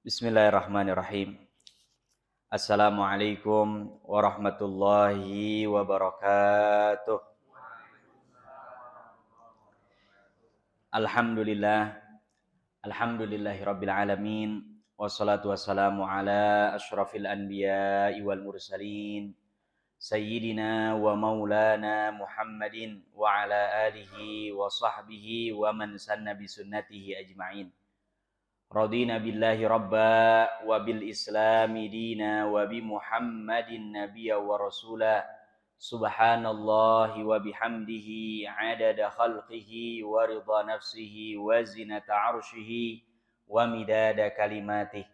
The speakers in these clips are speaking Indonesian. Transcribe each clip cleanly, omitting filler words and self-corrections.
Bismillahirrahmanirrahim. Assalamualaikum warahmatullahi wabarakatuh. Alhamdulillah. Alhamdulillahi rabbil alamin. Wassalatu wassalamu ala asyrafil anbiya'i wal mursalin. Sayyidina wa maulana Muhammadin wa ala alihi wa sahbihi wa man sanna bisunnatihi ajma'in. Radina billahi rabba wa bil islami dina wa bi muhammadin nabiyya wa rasula subhanallahi wa bihamdihi adada khalqihi wa ridha nafsihi wa zinata arshihi wa midada kalimatih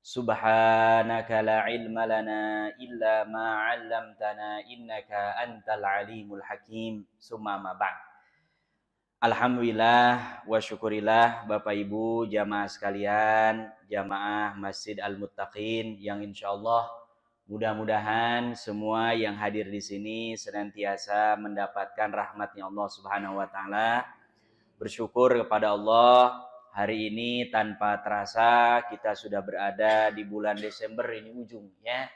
subhanaka la ilma lana illa ma 'allamtana innaka antal alimul hakim summa ma ba'd. Alhamdulillah wa syukurillah Bapak Ibu jamaah sekalian, jamaah Masjid Al-Muttaqin yang insyaallah mudah-mudahan semua yang hadir di sini senantiasa mendapatkan rahmatnya Allah Subhanahu wa taala. Bersyukur kepada Allah, hari ini tanpa terasa kita sudah berada di bulan Desember ini ujungnya.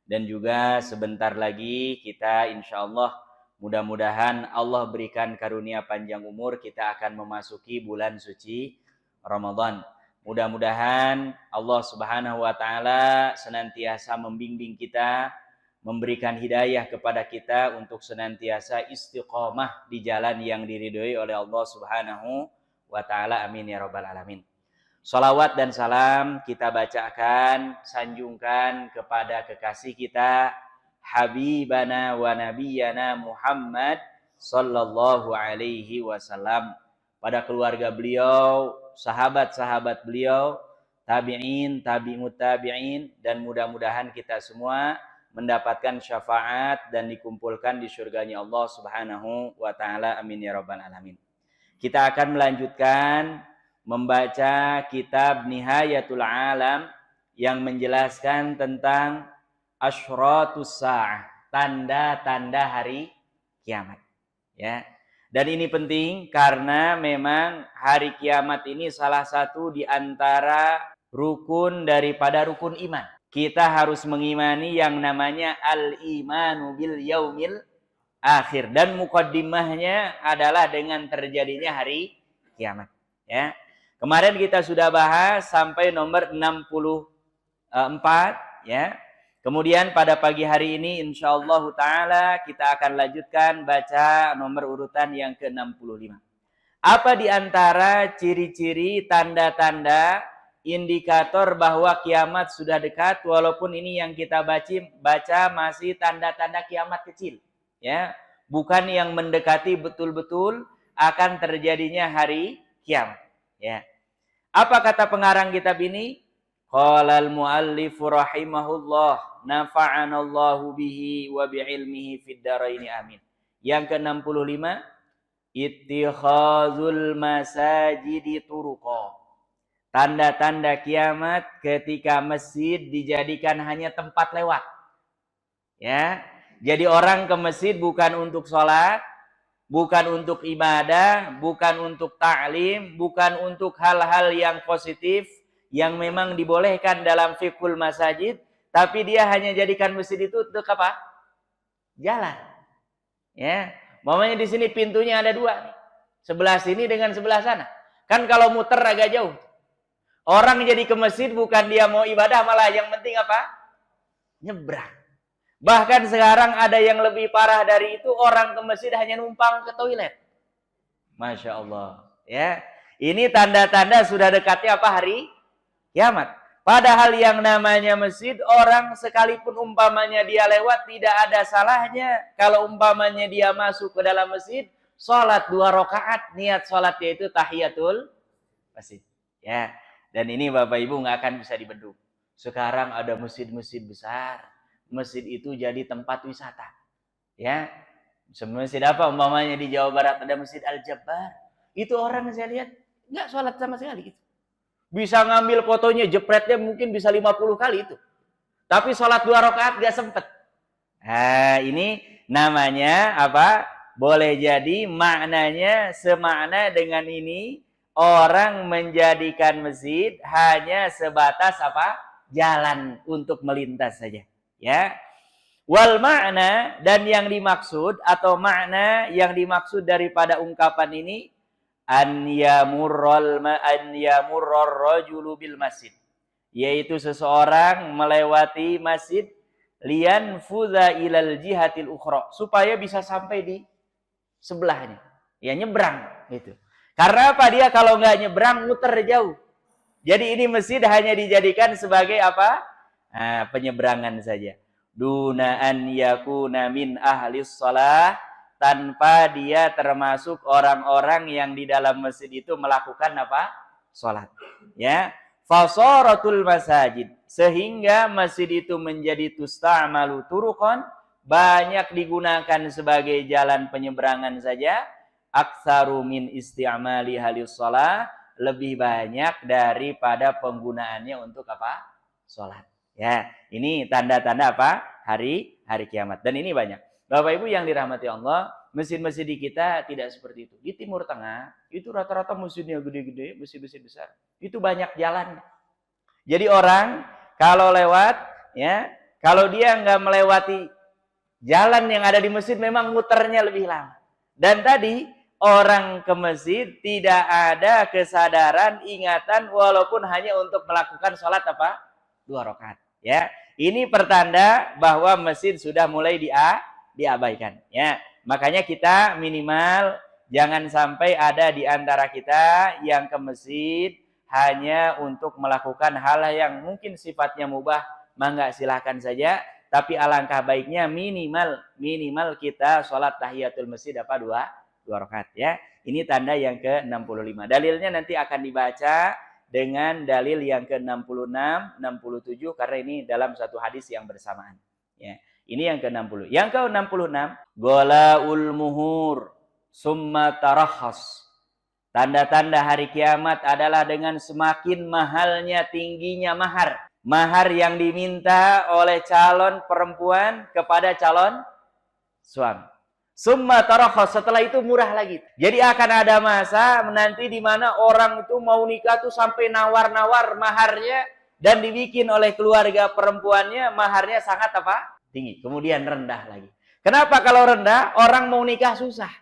Dan juga sebentar lagi kita insyaallah mudah-mudahan Allah berikan karunia panjang umur, kita akan memasuki bulan suci Ramadan. Mudah-mudahan Allah Subhanahu wa taala senantiasa membimbing kita, memberikan hidayah kepada kita untuk senantiasa istiqomah di jalan yang diridhoi oleh Allah Subhanahu wa taala. Amin ya rabbal alamin. Salawat dan salam kita bacakan, sanjungkan kepada kekasih kita Habibana wa Nabiyana Muhammad sallallahu alaihi wasallam, pada keluarga beliau, sahabat-sahabat beliau, tabi'in, tabi'ut tabi'in, dan mudah-mudahan kita semua mendapatkan syafaat dan dikumpulkan di surganya Allah Subhanahu wa taala. Amin ya rabbal alamin. Kita akan melanjutkan membaca kitab Nihayatul Alam yang menjelaskan tentang Asyratus Sa'ah, tanda-tanda hari kiamat. Ya. Dan ini penting karena memang hari kiamat ini salah satu di antara rukun daripada rukun iman. Kita harus mengimani yang namanya al-imanu bil yaumil akhir, dan mukaddimahnya adalah dengan terjadinya hari kiamat. Ya. Kemarin kita sudah bahas sampai nomor 64, ya. Kemudian pada pagi hari ini insyaallah ta'ala kita akan lanjutkan baca nomor urutan yang ke-65. Apa di antara ciri-ciri, tanda-tanda, indikator bahwa kiamat sudah dekat, walaupun ini yang kita baca masih tanda-tanda kiamat kecil, ya. Bukan yang mendekati betul-betul akan terjadinya hari kiamat, ya. Apa kata pengarang kitab ini? Qala al-muallif rahimahullah nafa'anallahu bihi wa bi'ilmihi fid dharaini amin. Yang ke-65, ittikhazul masajidi turuqa. Tanda-tanda kiamat ketika masjid dijadikan hanya tempat lewat. Ya. Jadi orang ke masjid bukan untuk sholat, bukan untuk ibadah, bukan untuk ta'lim, bukan untuk hal-hal yang positif yang memang dibolehkan dalam fiqhul masajid, tapi dia hanya jadikan masjid itu untuk apa? Jalan. Ya, mamanya di sini pintunya ada dua nih. Sebelah sini dengan sebelah sana. Kan kalau muter agak jauh. Orang jadi ke masjid bukan dia mau ibadah, malah yang penting apa? Nyebrang. Bahkan sekarang ada yang lebih parah dari itu, orang ke masjid hanya numpang ke toilet. Masya Allah. Ya, ini tanda-tanda sudah dekatnya apa hari kiamat. Padahal yang namanya masjid, orang sekalipun umpamanya dia lewat, tidak ada salahnya kalau umpamanya dia masuk ke dalam masjid, sholat 2 rakaat, niat sholatnya itu tahiyatul masjid. Ya. Dan ini Bapak Ibu nggak akan bisa dibendung. Sekarang ada masjid-masjid besar, masjid itu jadi tempat wisata. Ya. Masjid apa? Umpamanya di Jawa Barat ada Masjid Al-Jabbar. Itu orang saya lihat nggak sholat sama sekali gitu. Bisa ngambil fotonya, jepretnya mungkin bisa 50 kali itu. Tapi sholat 2 rakaat gak sempet. Nah, ini namanya apa? Boleh jadi maknanya semakna dengan ini orang menjadikan masjid hanya sebatas apa? Jalan untuk melintas saja. Ya. Wal makna, dan yang dimaksud atau makna yang dimaksud daripada ungkapan ini an yamurral rajulu bil masjid, yaitu seseorang melewati masjid lian fudha ilal jihatil ukhra, supaya bisa sampai di sebelahnya, ya nyebrang gitu. Karena apa? Dia kalau nggak nyebrang muter jauh. Jadi ini masjid hanya dijadikan sebagai apa? Nah, penyeberangan saja. Duna an yakuna min ahlis shalah, tanpa dia termasuk orang-orang yang di dalam masjid itu melakukan apa? Salat. Ya. Fasaratul masajid, sehingga masjid itu menjadi tusta'malu turuqan, banyak digunakan sebagai jalan penyeberangan saja. Aktsaru min isti'mali halis shalah, lebih banyak daripada penggunaannya untuk apa? Salat. Ya, ini tanda-tanda apa? Hari kiamat. Dan ini banyak. Bapak Ibu yang dirahmati Allah, masjid-masjid di kita tidak seperti itu. Di Timur Tengah, itu rata-rata masjidnya gede-gede, masjid-masjid besar. Itu banyak jalan. Jadi orang kalau lewat, ya, kalau dia nggak melewati jalan yang ada di masjid, memang muternya lebih lama. Dan tadi orang ke masjid tidak ada kesadaran, ingatan, walaupun hanya untuk melakukan sholat apa? 2 rakaat. Ya, ini pertanda bahwa masjid sudah mulai diabaikan. Ya, makanya kita minimal jangan sampai ada di antara kita yang ke masjid hanya untuk melakukan hal yang mungkin sifatnya mubah, mangga silahkan saja. Tapi alangkah baiknya minimal kita sholat tahiyatul masjid apa? 2 rakaat. Ya, ini tanda yang ke-65. Dalilnya nanti akan dibaca dengan dalil yang ke-66, 67, karena ini dalam satu hadis yang bersamaan. Ya, ini yang ke-60. Yang ke-66, golaul muhur summa tarahhas. Tanda-tanda hari kiamat adalah dengan semakin mahalnya, tingginya mahar. Mahar yang diminta oleh calon perempuan kepada calon suami. Summa tarakhas, setelah itu murah lagi. Jadi akan ada masa nanti di mana orang itu mau nikah tuh sampai nawar-nawar maharnya, dan dibikin oleh keluarga perempuannya maharnya sangat apa? Tinggi. Kemudian rendah lagi. Kenapa kalau rendah? Orang mau nikah susah.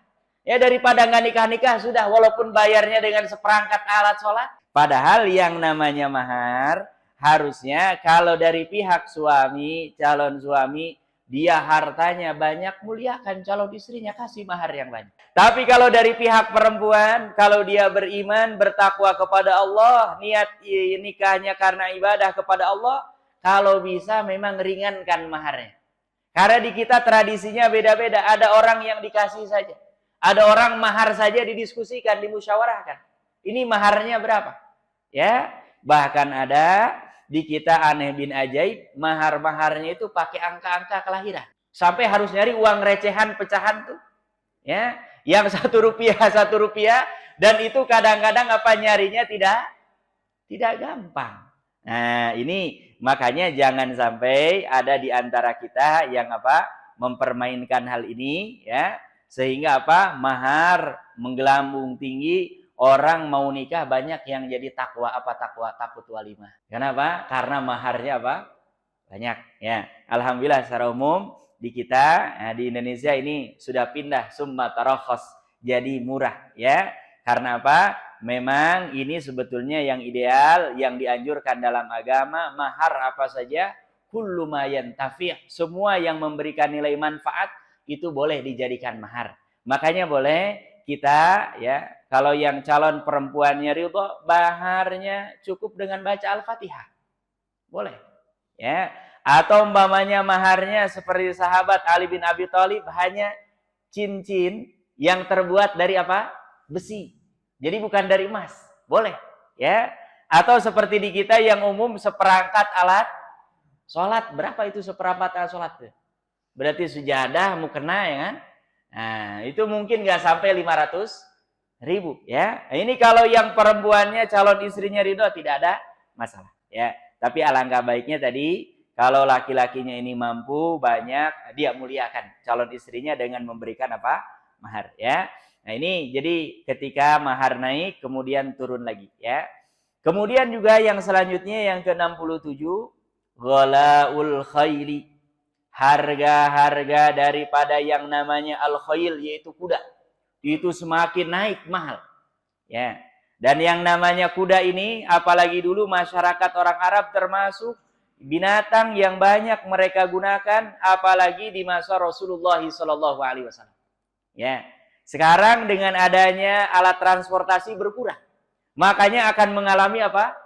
Ya, daripada nggak nikah-nikah sudah, walaupun bayarnya dengan seperangkat alat sholat. Padahal yang namanya mahar harusnya kalau dari pihak suami, calon suami, dia hartanya banyak, muliakan calon istrinya, kasih mahar yang banyak. Tapi kalau dari pihak perempuan, kalau dia beriman, bertakwa kepada Allah, niat nikahnya karena ibadah kepada Allah, kalau bisa memang ringankan maharnya. Karena di kita tradisinya beda-beda. Ada orang yang dikasih saja. Ada orang mahar saja didiskusikan, dimusyawarahkan. Ini maharnya berapa? Ya, bahkan ada di kita aneh bin ajaib, mahar-maharnya itu pakai angka-angka kelahiran. Sampai harus nyari uang recehan pecahan tuh. Ya, yang Rp1, dan itu kadang-kadang apa nyarinya tidak gampang. Nah, ini makanya jangan sampai ada di antara kita yang apa? Mempermainkan hal ini, ya. Sehingga apa? Mahar menggelambung tinggi. Orang mau nikah banyak yang jadi takut walimah. Kenapa? Karena maharnya apa? Banyak. Ya, alhamdulillah secara umum di kita, di Indonesia ini sudah pindah summa tarakhas, jadi murah. Ya, karena apa? Memang ini sebetulnya yang ideal, yang dianjurkan dalam agama. Mahar apa saja, kullu ma yantafi', semua yang memberikan nilai manfaat itu boleh dijadikan mahar. Makanya boleh kita, ya, kalau yang calon perempuannya ridho, maharnya cukup dengan baca Al-Fatihah. Boleh. Ya. Atau umpamanya maharnya seperti sahabat Ali bin Abi Thalib, hanya cincin yang terbuat dari apa? Besi. Jadi bukan dari emas. Boleh. Ya. Atau seperti di kita yang umum seperangkat alat sholat. Berapa itu seperangkat alat sholat? Berarti sujadah, mukena, ya kan? Nah, itu mungkin nggak sampai 500.000, ya. Nah, ini kalau yang perempuannya calon istrinya ridho tidak ada masalah, ya. Tapi alangkah baiknya tadi kalau laki-lakinya ini mampu banyak, dia muliakan calon istrinya dengan memberikan apa? Mahar, ya. Nah, ini jadi ketika mahar naik kemudian turun lagi ya. Kemudian juga yang selanjutnya yang ke-67 ghalaul khairi. Harga-harga daripada yang namanya al-khail yaitu kuda. Itu semakin naik mahal. Ya. Dan yang namanya kuda ini apalagi dulu masyarakat orang Arab termasuk binatang yang banyak mereka gunakan apalagi di masa Rasulullah SAW. Ya. Sekarang dengan adanya alat transportasi berkurang, makanya akan mengalami apa?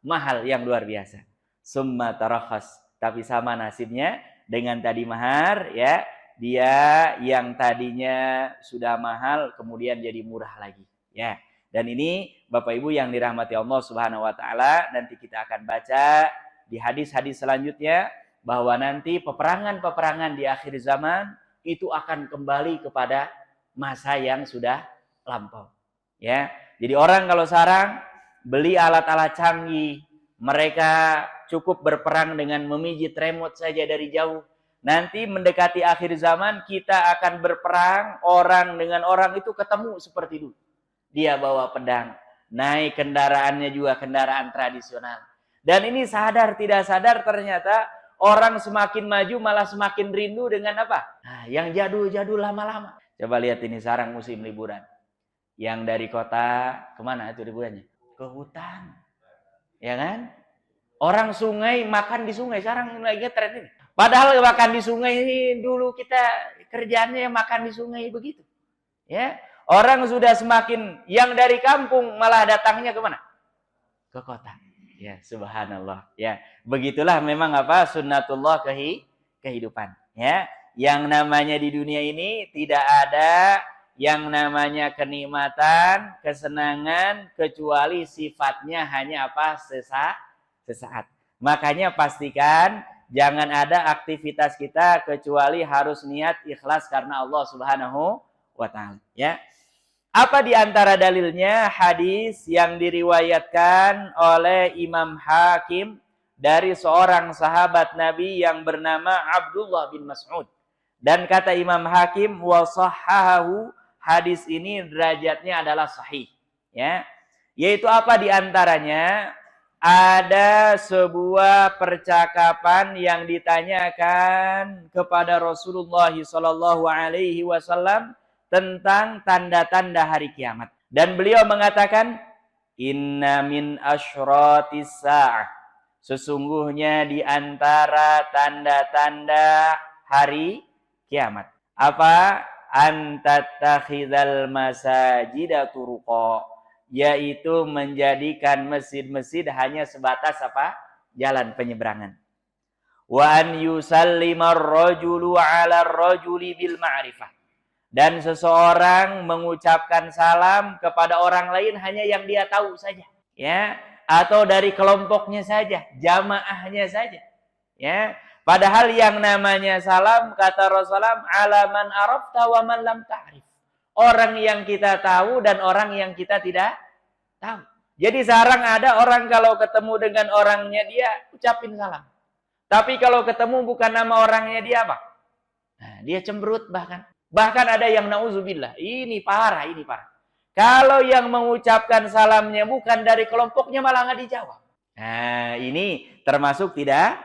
Mahal yang luar biasa. Summa tarakhas, tapi sama nasibnya dengan tadi mahar ya. Dia yang tadinya sudah mahal kemudian jadi murah lagi ya. Dan ini Bapak Ibu yang dirahmati Allah Subhanahu wa taala, nanti kita akan baca di hadis-hadis selanjutnya bahwa nanti peperangan-peperangan di akhir zaman itu akan kembali kepada masa yang sudah lampau. Ya. Jadi orang kalau sekarang beli alat-alat canggih, mereka cukup berperang dengan memijit remote saja dari jauh. Nanti mendekati akhir zaman kita akan berperang orang dengan orang itu ketemu seperti dulu. Dia bawa pedang, naik kendaraannya juga kendaraan tradisional. Dan ini sadar tidak sadar ternyata orang semakin maju malah semakin rindu dengan apa? Nah, yang jadul-jadul lama-lama. Coba lihat ini sekarang musim liburan. Yang dari kota kemana itu liburannya? Ke hutan. Ya kan? Orang sungai makan di sungai. Sekarang lagi tren ini. Padahal makan di sungai ini dulu kita kerjaannya makan di sungai begitu. Ya. Orang sudah semakin yang dari kampung malah datangnya kemana? Ke kota. Ya, subhanallah. Ya, begitulah memang apa sunnatullah kehidupan. Ya, yang namanya di dunia ini tidak ada yang namanya kenikmatan, kesenangan kecuali sifatnya hanya apa? Sesaat. Makanya pastikan jangan ada aktivitas kita kecuali harus niat ikhlas karena Allah Subhanahu wa taala, ya. Apa di antara dalilnya? Hadis yang diriwayatkan oleh Imam Hakim dari seorang sahabat Nabi yang bernama Abdullah bin Mas'ud. Dan kata Imam Hakim wa sahhahu, hadis ini derajatnya adalah sahih, ya. Yaitu apa di antaranya? Ada sebuah percakapan yang ditanyakan kepada Rasulullah sallallahu alaihi wasallam tentang tanda-tanda hari kiamat. Dan beliau mengatakan, inna min asyratis sa'ah. Sesungguhnya di antara tanda-tanda hari kiamat. Apa? Antattakhidal masajida turuqa. Yaitu menjadikan masjid-masjid hanya sebatas apa? Jalan penyeberangan. Wa an yusallimar rajulu 'ala ar-rajuli bil ma'rifah. Dan seseorang mengucapkan salam kepada orang lain hanya yang dia tahu saja, ya, atau dari kelompoknya saja, jamaahnya saja, ya. Padahal yang namanya salam kata Rasulullah, ala man arafta wa man lam ta'rif. Orang yang kita tahu dan orang yang kita tidak tahu. Jadi sekarang ada orang kalau ketemu dengan orangnya dia ucapin salam. Tapi kalau ketemu bukan nama orangnya dia apa? Nah, dia cemberut bahkan. Bahkan ada yang na'udzubillah. Ini parah, ini parah. Kalau yang mengucapkan salamnya bukan dari kelompoknya malah nggak dijawab. Nah, ini termasuk tidak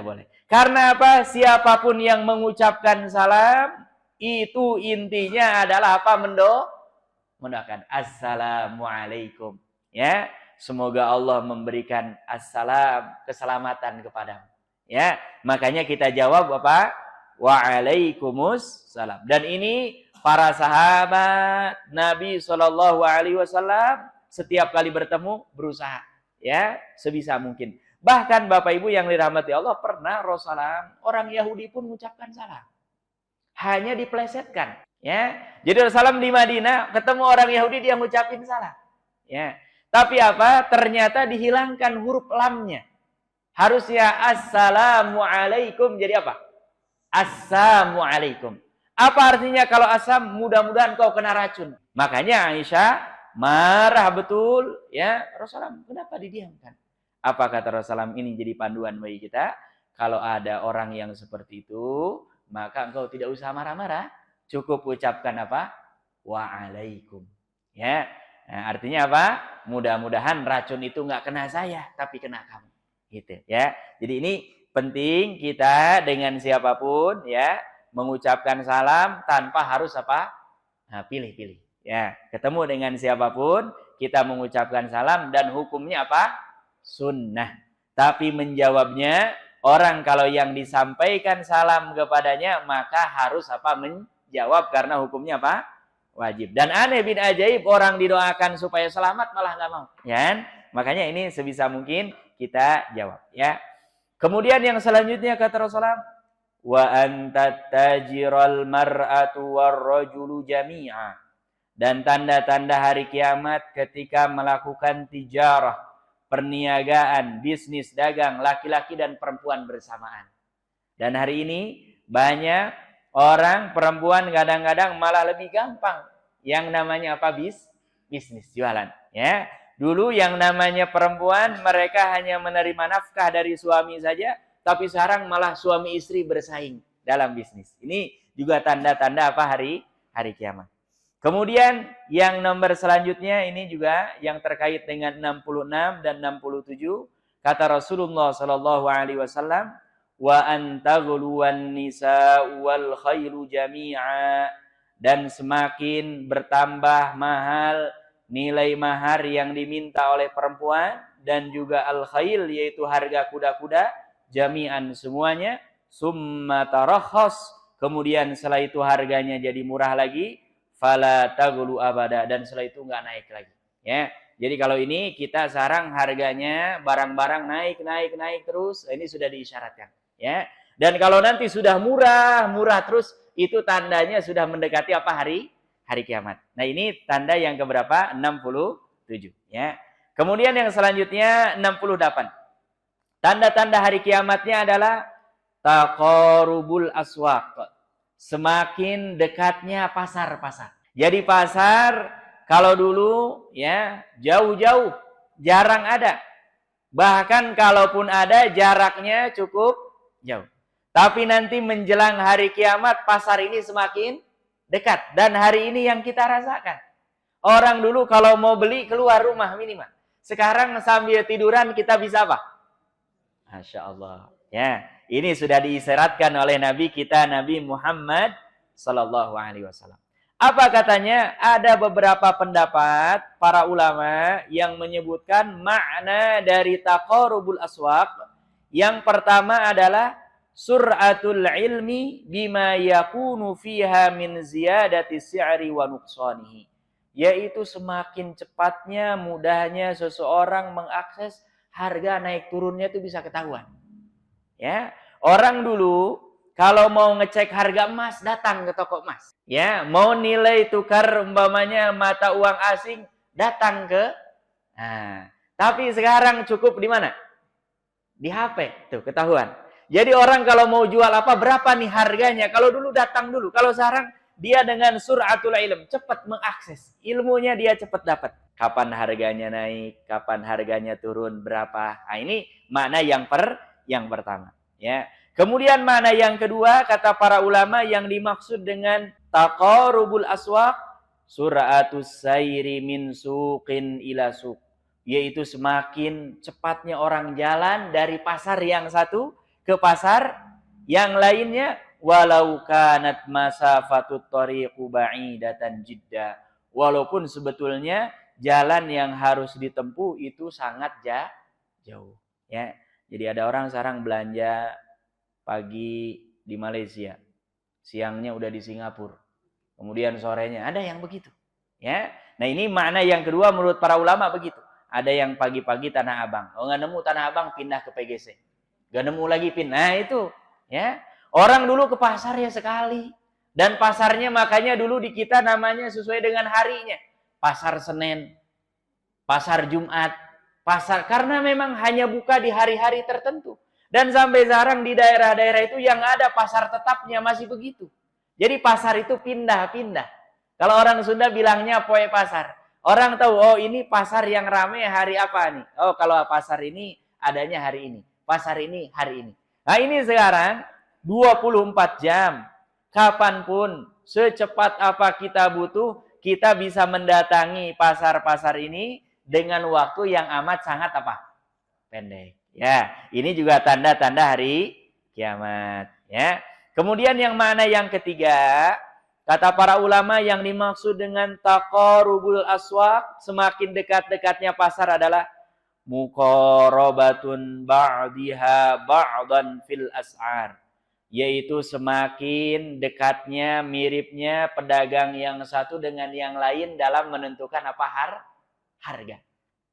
boleh. Karena apa? Siapapun yang mengucapkan salam, itu intinya adalah apa? Mendoakan. Assalamualaikum. Ya, semoga Allah memberikan assalam, keselamatan kepadamu. Ya, makanya kita jawab apa? Waalaikumsalam. Dan ini para sahabat Nabi SAW setiap kali bertemu berusaha, ya, sebisa mungkin. Bahkan Bapak Ibu yang dirahmati Allah, pernah Rasulullah orang Yahudi pun mengucapkan salam, hanya diplesetkan, ya. Jadi Rasulullah di Madinah ketemu orang Yahudi dia mengucapin salam, ya. Tapi apa? Ternyata dihilangkan huruf lamnya. Harusnya assalamualaikum jadi apa? Assalamualaikum. Apa artinya kalau asam? Mudah-mudahan kau kena racun. Makanya Aisyah marah betul, ya. Rasulullah kenapa didiamkan? Apa kata Rasulullah? Ini jadi panduan bagi kita. Kalau ada orang yang seperti itu, maka engkau tidak usah marah-marah. Cukup ucapkan apa? wa alaikum. Ya. Nah, artinya apa? Mudah-mudahan racun itu nggak kena saya, tapi kena kamu. Gitu ya. Jadi ini penting kita dengan siapapun ya mengucapkan salam tanpa harus apa? Nah, pilih-pilih. Ya, ketemu dengan siapapun kita mengucapkan salam dan hukumnya apa? Sunnah. Tapi menjawabnya orang kalau yang disampaikan salam kepadanya maka harus apa? Menjawab karena hukumnya apa? Wajib. Dan aneh bin ajaib orang didoakan supaya selamat malah nggak mau. Ya, makanya ini sebisa mungkin kita jawab. Ya. Kemudian yang selanjutnya kata Rasulullah, wa antattajiral mar'atu warrajulu jami'a. Dan tanda-tanda hari kiamat ketika melakukan tijarah, perniagaan, bisnis, dagang, laki-laki dan perempuan bersamaan. Dan hari ini banyak orang perempuan kadang-kadang malah lebih gampang yang namanya apa? Bisnis, jualan. Ya, dulu yang namanya perempuan mereka hanya menerima nafkah dari suami saja, tapi sekarang malah suami istri bersaing dalam bisnis. Ini juga tanda-tanda apa hari kiamat. Kemudian yang nomor selanjutnya ini juga yang terkait dengan 66 dan 67 kata Rasulullah sallallahu alaihi wasallam wa antaghluwan nisa'u wal khairu jami'a, dan semakin bertambah mahal nilai mahar yang diminta oleh perempuan dan juga al khail yaitu harga kuda-kuda jami'an semuanya, summa tarakhas, kemudian setelah itu harganya jadi murah lagi, fala taghlu abada, dan setelah itu enggak naik lagi. Ya. Jadi kalau ini kita sekarang harganya barang-barang naik terus, ini sudah diisyaratkan. Ya. Dan kalau nanti sudah murah terus, itu tandanya sudah mendekati apa? Hari kiamat. Nah, ini tanda yang keberapa? 67. Ya. Kemudian yang selanjutnya 68. Tanda-tanda hari kiamatnya adalah taqarubul aswaq. Semakin dekatnya pasar-pasar. Jadi pasar kalau dulu ya jauh-jauh, jarang ada. Bahkan kalaupun ada jaraknya cukup jauh. Tapi nanti menjelang hari kiamat pasar ini semakin dekat. Dan hari ini yang kita rasakan. Orang dulu kalau mau beli keluar rumah minimal. Sekarang sambil tiduran kita bisa apa? Masya Allah. Ya, ini sudah diisyaratkan oleh Nabi kita, Nabi Muhammad sallallahu alaihi wasallam. Apa katanya? Ada beberapa pendapat para ulama yang menyebutkan makna dari taqarubul aswaq. Yang pertama adalah sur'atul ilmi bima yakunu fiha min ziyadati si'ri wa nuqsanihi. Yaitu semakin cepatnya, mudahnya seseorang mengakses harga naik turunnya itu bisa ketahuan. Ya, orang dulu kalau mau ngecek harga emas datang ke toko emas. Ya, mau nilai tukar umpamanya mata uang asing datang ke. Nah, tapi sekarang cukup di mana? Di HP tuh ketahuan. Jadi orang kalau mau jual apa berapa nih harganya? Kalau dulu datang dulu. Kalau sekarang dia dengan sur'atul ilm cepat mengakses ilmunya, dia cepat dapat. Kapan harganya naik, kapan harganya turun, berapa? Nah, ini makna yang pertama. Ya. Kemudian makna yang kedua kata para ulama yang dimaksud dengan taqarubul aswaq sur'atus sayri min suqin ila suq, yaitu semakin cepatnya orang jalan dari pasar yang satu ke pasar yang lainnya, walau kanat masafatut tariqu ba'idatan jidda, walaupun sebetulnya jalan yang harus ditempuh itu sangat jauh. Ya. Jadi ada orang sekarang belanja pagi di Malaysia, siangnya udah di Singapura, kemudian sorenya ada yang begitu. Ya, nah ini makna yang kedua menurut para ulama begitu. Ada yang pagi-pagi Tanah Abang, nggak nemu Tanah Abang pindah ke PGC, nggak nemu lagi pindah. Nah itu, ya orang dulu ke pasar ya sekali, dan pasarnya makanya dulu di kita namanya sesuai dengan harinya, pasar Senin, pasar Jumat, pasar, karena memang hanya buka di hari-hari tertentu. Dan sampai sekarang di daerah-daerah itu yang ada pasar tetapnya masih begitu. Jadi pasar itu pindah-pindah. Kalau orang Sunda bilangnya poe pasar. Orang tahu, oh ini pasar yang ramai hari apa nih? Oh kalau pasar ini adanya hari ini. Pasar ini hari ini. Nah ini sekarang 24 jam. Kapanpun, secepat apa kita butuh, kita bisa mendatangi pasar-pasar ini dengan waktu yang amat sangat apa? Pendek. Ya, ini juga tanda-tanda hari kiamat. Ya. Kemudian yang mana yang ketiga, kata para ulama yang dimaksud dengan taqarubul aswaq, semakin dekat-dekatnya pasar adalah muqarabatun ba'diha ba'dan fil as'ar, yaitu semakin dekatnya, miripnya pedagang yang satu dengan yang lain dalam menentukan apa harga.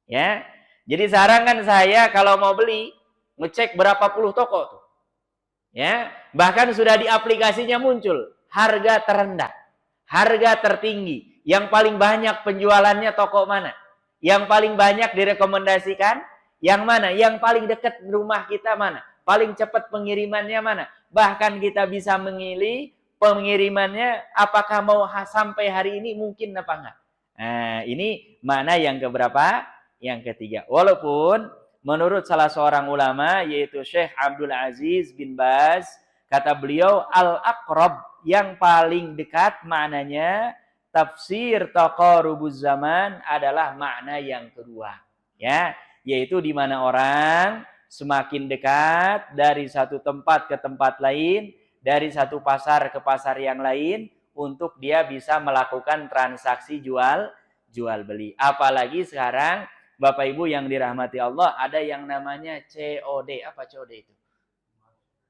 Ya. Jadi sekarang kan saya kalau mau beli ngecek berapa puluh toko tuh. Ya, bahkan sudah di aplikasinya muncul harga terendah, harga tertinggi, yang paling banyak penjualannya toko mana, yang paling banyak direkomendasikan yang mana, yang paling dekat rumah kita mana, paling cepat pengirimannya mana. Bahkan kita bisa memilih pengirimannya apakah mau sampai hari ini mungkin apa enggak. Nah, ini mana yang keberapa? Yang ketiga. Walaupun menurut salah seorang ulama yaitu Syekh Abdul Aziz bin Baz, kata beliau al-aqrab, yang paling dekat maknanya tafsir taqarubuz zaman adalah makna yang kedua. Ya, yaitu di mana orang semakin dekat dari satu tempat ke tempat lain, dari satu pasar ke pasar yang lain untuk dia bisa melakukan transaksi jual beli. Apalagi sekarang Bapak Ibu yang dirahmati Allah, ada yang namanya COD. Apa COD itu?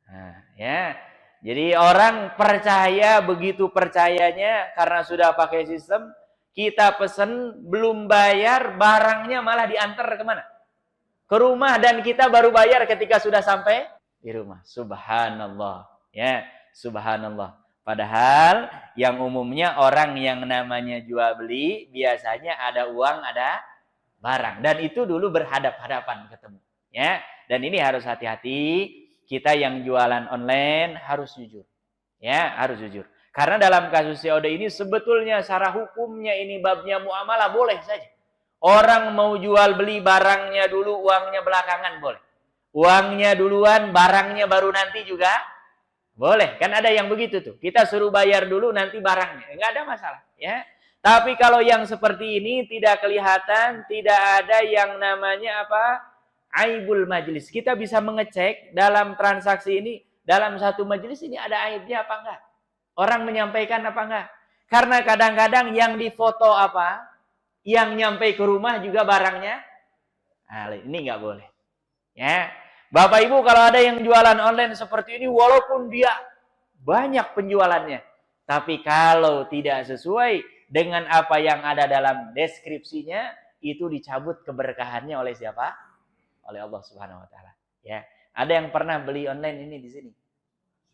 Nah, ya. Jadi orang percaya, begitu percayanya karena sudah pakai sistem, kita pesen belum bayar, barangnya malah diantar kemana? Ke rumah, dan kita baru bayar ketika sudah sampai di rumah. Subhanallah. Ya, subhanallah. Padahal yang umumnya orang yang namanya jual beli biasanya ada uang, ada barang, dan itu dulu berhadap-hadapan ketemu, ya. Dan ini harus hati-hati, kita yang jualan online harus jujur, ya, harus jujur. Karena dalam kasus COD ini sebetulnya secara hukumnya ini babnya muamalah boleh saja. Orang mau jual beli barangnya dulu, uangnya belakangan boleh. Uangnya duluan, barangnya baru nanti juga boleh. Kan ada yang begitu tuh. Kita suruh bayar dulu, nanti barangnya. Enggak ada masalah, ya. Tapi kalau yang seperti ini tidak kelihatan, tidak ada yang namanya apa? Aibul majlis. Kita bisa mengecek dalam transaksi ini, dalam satu majlis ini ada aibnya apa enggak? Orang menyampaikan apa enggak? Karena kadang-kadang yang difoto apa? Yang nyampe ke rumah juga barangnya. Nah, ini enggak boleh. Ya. Bapak Ibu, kalau ada yang jualan online seperti ini, walaupun dia banyak penjualannya, tapi kalau tidak sesuai dengan apa yang ada dalam deskripsinya, itu dicabut keberkahannya oleh siapa? Oleh Allah Subhanahu wa taala. Ya. Ada yang pernah beli online ini di sini.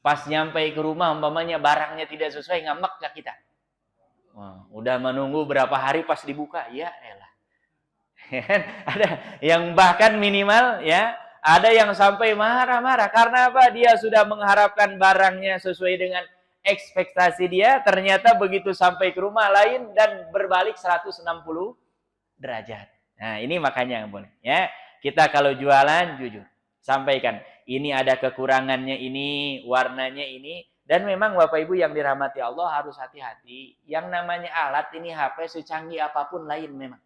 Pas nyampe ke rumah umpamanya barangnya tidak sesuai, ngambek ke kita. Wah, udah menunggu berapa hari pas dibuka, ya elah. Ada yang bahkan minimal, ya, ada yang sampai marah-marah karena apa? Dia sudah mengharapkan barangnya sesuai dengan ekspektasi dia, ternyata begitu sampai ke rumah lain dan berbalik 160 derajat. Nah, ini makanya yang boleh, ya. Kita kalau jualan jujur, sampaikan ini ada kekurangannya, ini warnanya ini, dan memang Bapak Ibu yang dirahmati Allah harus hati-hati. Yang namanya alat ini HP secanggih apapun lain memang.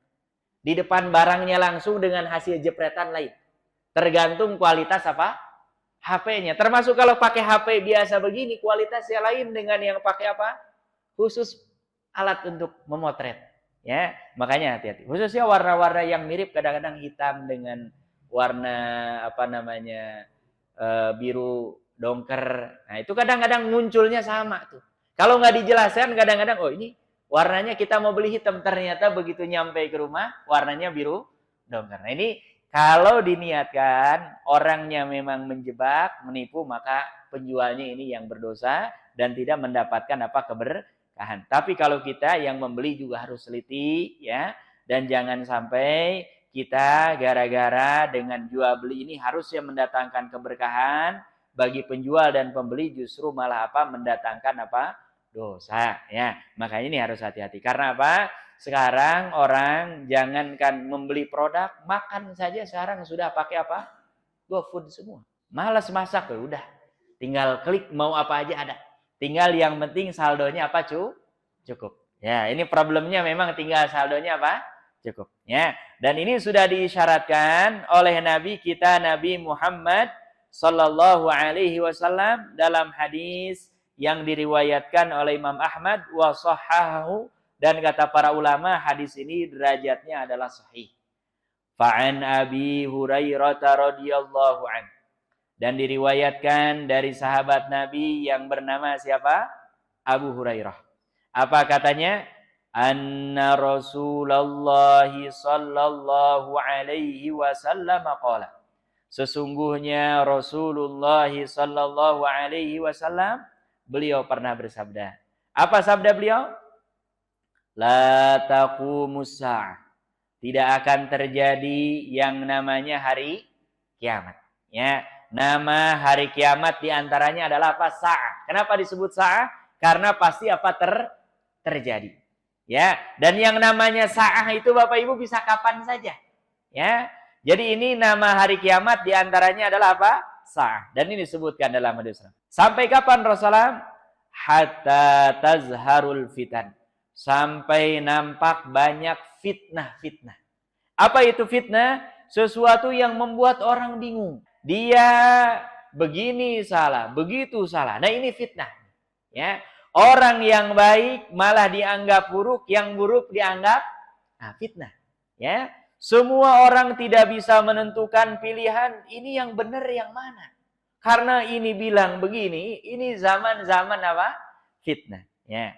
Di depan barangnya langsung dengan hasil jepretan lain. Tergantung kualitas apa? HP-nya. Termasuk kalau pakai HP biasa begini, kualitasnya lain dengan yang pakai apa? Khusus alat untuk memotret. Ya, makanya hati-hati. Khususnya warna-warna yang mirip, kadang-kadang hitam dengan warna apa namanya biru dongker. Nah, itu kadang-kadang munculnya sama tuh. Kalau nggak dijelaskan, kadang-kadang oh ini warnanya kita mau beli hitam, ternyata begitu nyampe ke rumah warnanya biru dongker. Nah, ini kalau diniatkan orangnya memang menjebak, menipu, maka penjualnya ini yang berdosa dan tidak mendapatkan apa keberkahan. Tapi kalau kita yang membeli juga harus teliti, ya, dan jangan sampai kita gara-gara dengan jual beli ini harusnya mendatangkan keberkahan bagi penjual dan pembeli, justru malah apa? Mendatangkan apa? Dosa, ya. Makanya ini harus hati-hati. Karena apa? Sekarang orang jangankan membeli produk, makan saja sekarang sudah pakai apa? GoFood semua. Malas masak, udah. Tinggal klik mau apa aja ada. Tinggal yang penting saldonya apa cukup. Ya, ini problemnya memang tinggal saldonya apa? Cukup. Ya, dan ini sudah diisyaratkan oleh Nabi kita Nabi Muhammad sallallahu alaihi wasallam dalam hadis yang diriwayatkan oleh Imam Ahmad wa sahhahu, dan kata para ulama hadis ini derajatnya adalah sahih. Fa'an Abi Hurairah radhiyallahu an, dan diriwayatkan dari sahabat Nabi yang bernama siapa? Abu Hurairah. Apa katanya? Anna Rasulullah sallallahu alaihi wasallam qala. Sesungguhnya Rasulullah sallallahu alaihi wasallam beliau pernah bersabda. Apa sabda beliau? La taqumus sa'ah. Tidak akan terjadi yang namanya hari kiamat. Ya, nama hari kiamat diantaranya adalah apa? Sa'ah. Kenapa disebut sa'ah? Karena pasti apa terjadi. Ya, dan yang namanya sa'ah itu Bapak Ibu bisa kapan saja. Ya, jadi ini nama hari kiamat diantaranya adalah apa? Sa'ah. Dan ini disebutkan dalam hadis. Sampai kapan Rasulullah? Hatta tazharul fitan. Sampai nampak banyak fitnah-fitnah. Apa itu fitnah? Sesuatu yang membuat orang bingung. Dia begini salah, begitu salah. Nah, ini fitnah. Ya, orang yang baik malah dianggap buruk, yang buruk dianggap fitnah. Ya, semua orang tidak bisa menentukan pilihan ini yang benar yang mana. Karena ini bilang begini, ini zaman-zaman apa? Fitnah. Ya.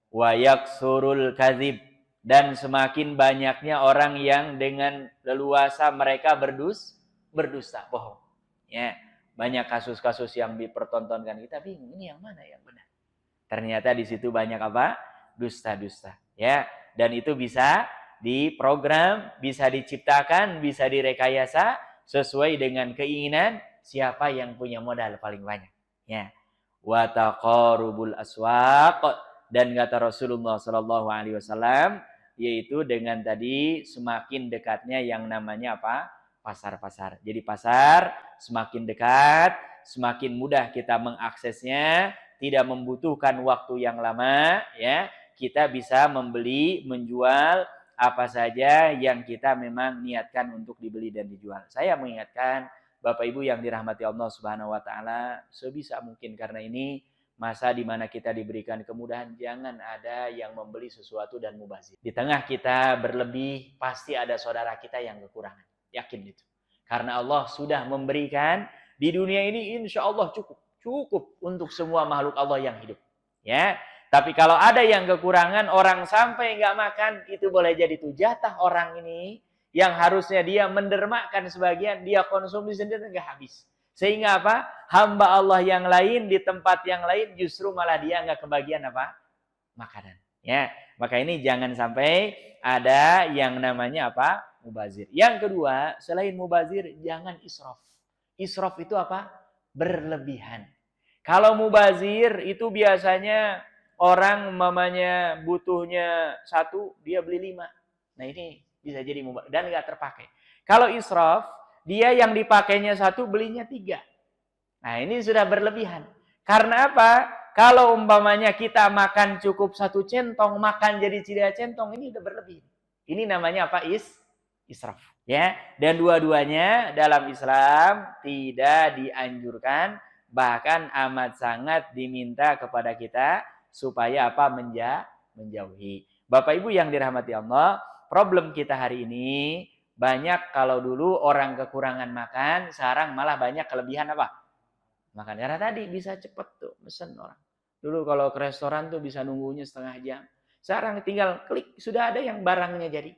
Wa yaksurul kadzib, dan semakin banyaknya orang yang dengan leluasa mereka berdusta, bohong. Ya, banyak kasus-kasus yang dipertontonkan, kita bingung ini yang mana yang benar. Ternyata di situ banyak apa? Dusta-dusta. Ya, dan itu bisa diprogram, bisa diciptakan, bisa direkayasa sesuai dengan keinginan siapa yang punya modal paling banyak. Ya. Wa taqarubul aswaq, dan kata Rasulullah sallallahu alaihi wasallam, yaitu dengan tadi semakin dekatnya yang namanya apa? Pasar-pasar. Jadi pasar semakin dekat, semakin mudah kita mengaksesnya, tidak membutuhkan waktu yang lama, ya. Kita bisa membeli, menjual apa saja yang kita memang niatkan untuk dibeli dan dijual. Saya mengingatkan Bapak Ibu yang dirahmati Allah Subhanahu wa taala, sebisa mungkin karena ini masa di mana kita diberikan kemudahan, jangan ada yang membeli sesuatu dan mubazir. Di tengah kita berlebih, pasti ada saudara kita yang kekurangan. Yakin itu. Karena Allah sudah memberikan di dunia ini insya Allah cukup. Cukup untuk semua makhluk Allah yang hidup. Ya. Tapi kalau ada yang kekurangan, orang sampai nggak makan, itu boleh jadi itu jatah orang ini yang harusnya dia mendermakan sebagian, dia konsumsi sendiri nggak habis. Sehingga apa? Hamba Allah yang lain di tempat yang lain justru malah dia nggak kebagian apa? Makanan. Ya, maka ini jangan sampai ada yang namanya apa? Mubazir. Yang kedua, selain mubazir, jangan israf. Israf itu apa? Berlebihan. Kalau mubazir itu biasanya orang mamanya butuhnya 1, dia beli 5. Nah ini bisa jadi mubazir dan nggak terpakai. Kalau israf, dia yang dipakainya 1, belinya 3. Nah ini sudah berlebihan. Karena apa? Kalau umpamanya kita makan cukup 1 centong, makan jadi 3 centong, ini udah berlebih. Ini namanya apa? Israf. Ya. Dan dua-duanya dalam Islam tidak dianjurkan, bahkan amat sangat diminta kepada kita supaya apa? Menjauhi. Bapak Ibu yang dirahmati Allah, problem kita hari ini banyak. Kalau dulu orang kekurangan makan, sekarang malah banyak kelebihan apa? Makan. Karena tadi bisa cepet tuh mesen orang. Dulu kalau ke restoran tuh bisa nunggunya setengah jam. Sekarang tinggal klik, sudah ada yang barangnya jadi.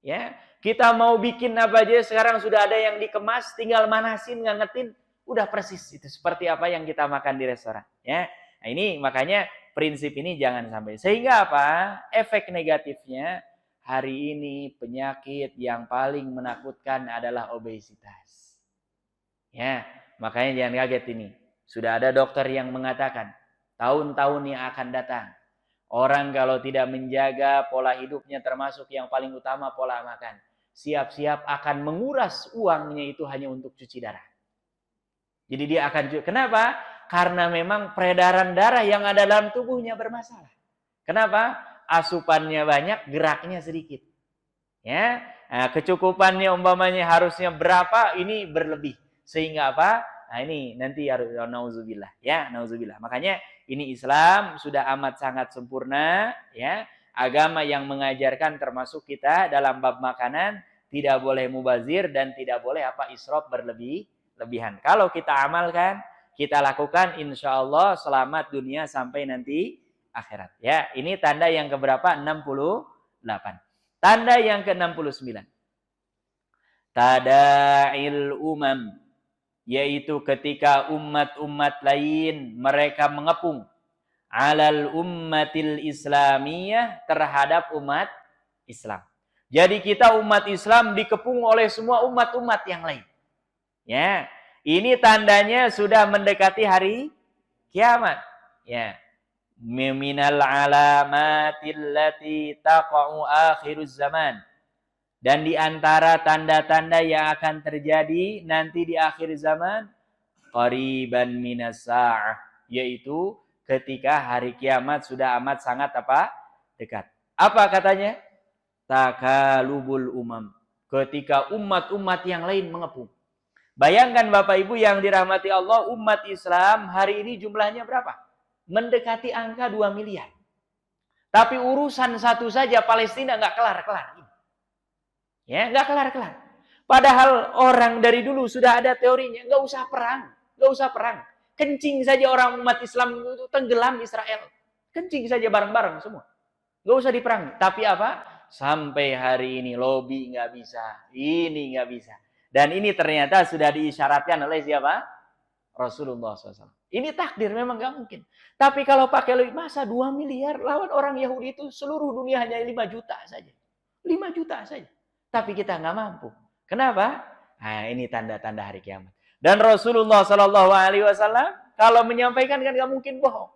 Ya, kita mau bikin apa aja sekarang sudah ada yang dikemas, tinggal manasin, ngangetin, udah persis itu seperti apa yang kita makan di restoran. Ya, nah ini makanya prinsip ini jangan sampai. Sehingga apa? Efek negatifnya hari ini penyakit yang paling menakutkan adalah obesitas. Ya, makanya jangan kaget ini. Sudah ada dokter yang mengatakan tahun-tahun yang akan datang, orang kalau tidak menjaga pola hidupnya, termasuk yang paling utama pola makan, siap-siap akan menguras uangnya itu hanya untuk cuci darah. Jadi dia akan, kenapa? Karena memang peredaran darah yang ada dalam tubuhnya bermasalah. Kenapa? asupannya banyak, geraknya sedikit. Ya, nah, kecukupannya umpamanya harusnya berapa, ini berlebih. Sehingga apa? Nah, ini nanti harus nauzubillah, ya, nauzubillah. Makanya ini Islam sudah amat sangat sempurna, ya. Agama yang mengajarkan termasuk kita dalam bab makanan tidak boleh mubazir dan tidak boleh apa israf berlebihan. Kalau kita amalkan, kita lakukan, insya Allah selamat dunia sampai nanti akhirat. Ya, ini tanda yang keberapa? 68. Tanda yang ke-69. Tada'il umam, yaitu ketika umat-umat lain mereka mengepung alal ummatil islamiyah, terhadap umat Islam. Jadi kita umat Islam dikepung oleh semua umat-umat yang lain. Ya, ini tandanya sudah mendekati hari kiamat. Ya. Minal alamatil lati taqa'u akhiruz zaman. Dan di antara tanda-tanda yang akan terjadi nanti di akhir zaman, qariban minas sa'ah, yaitu ketika hari kiamat sudah amat sangat apa? Dekat. Apa katanya? Takalubul umam. Ketika umat-umat yang lain mengepung. Bayangkan Bapak Ibu yang dirahmati Allah, umat Islam hari ini jumlahnya berapa? Mendekati angka 2 miliar. Tapi urusan satu saja Palestina nggak kelar-kelar. Ya, nggak kelar-kelar. Padahal orang dari dulu sudah ada teorinya, nggak usah perang. Kencing saja orang umat Islam itu tenggelam Israel. Kencing saja bareng-bareng semua. Nggak usah diperangi. Tapi apa? Sampai hari ini lobby nggak bisa, ini nggak bisa. Dan ini ternyata sudah diisyaratkan oleh siapa? Rasulullah SAW. Ini takdir, memang nggak mungkin. Tapi kalau pakai lobby, masa 2 miliar lawan orang Yahudi itu seluruh dunia hanya 5 juta saja. 5 juta saja. Tapi kita nggak mampu. Kenapa? Nah, ini tanda-tanda hari kiamat. Dan Rasulullah SAW kalau menyampaikan kan nggak mungkin bohong.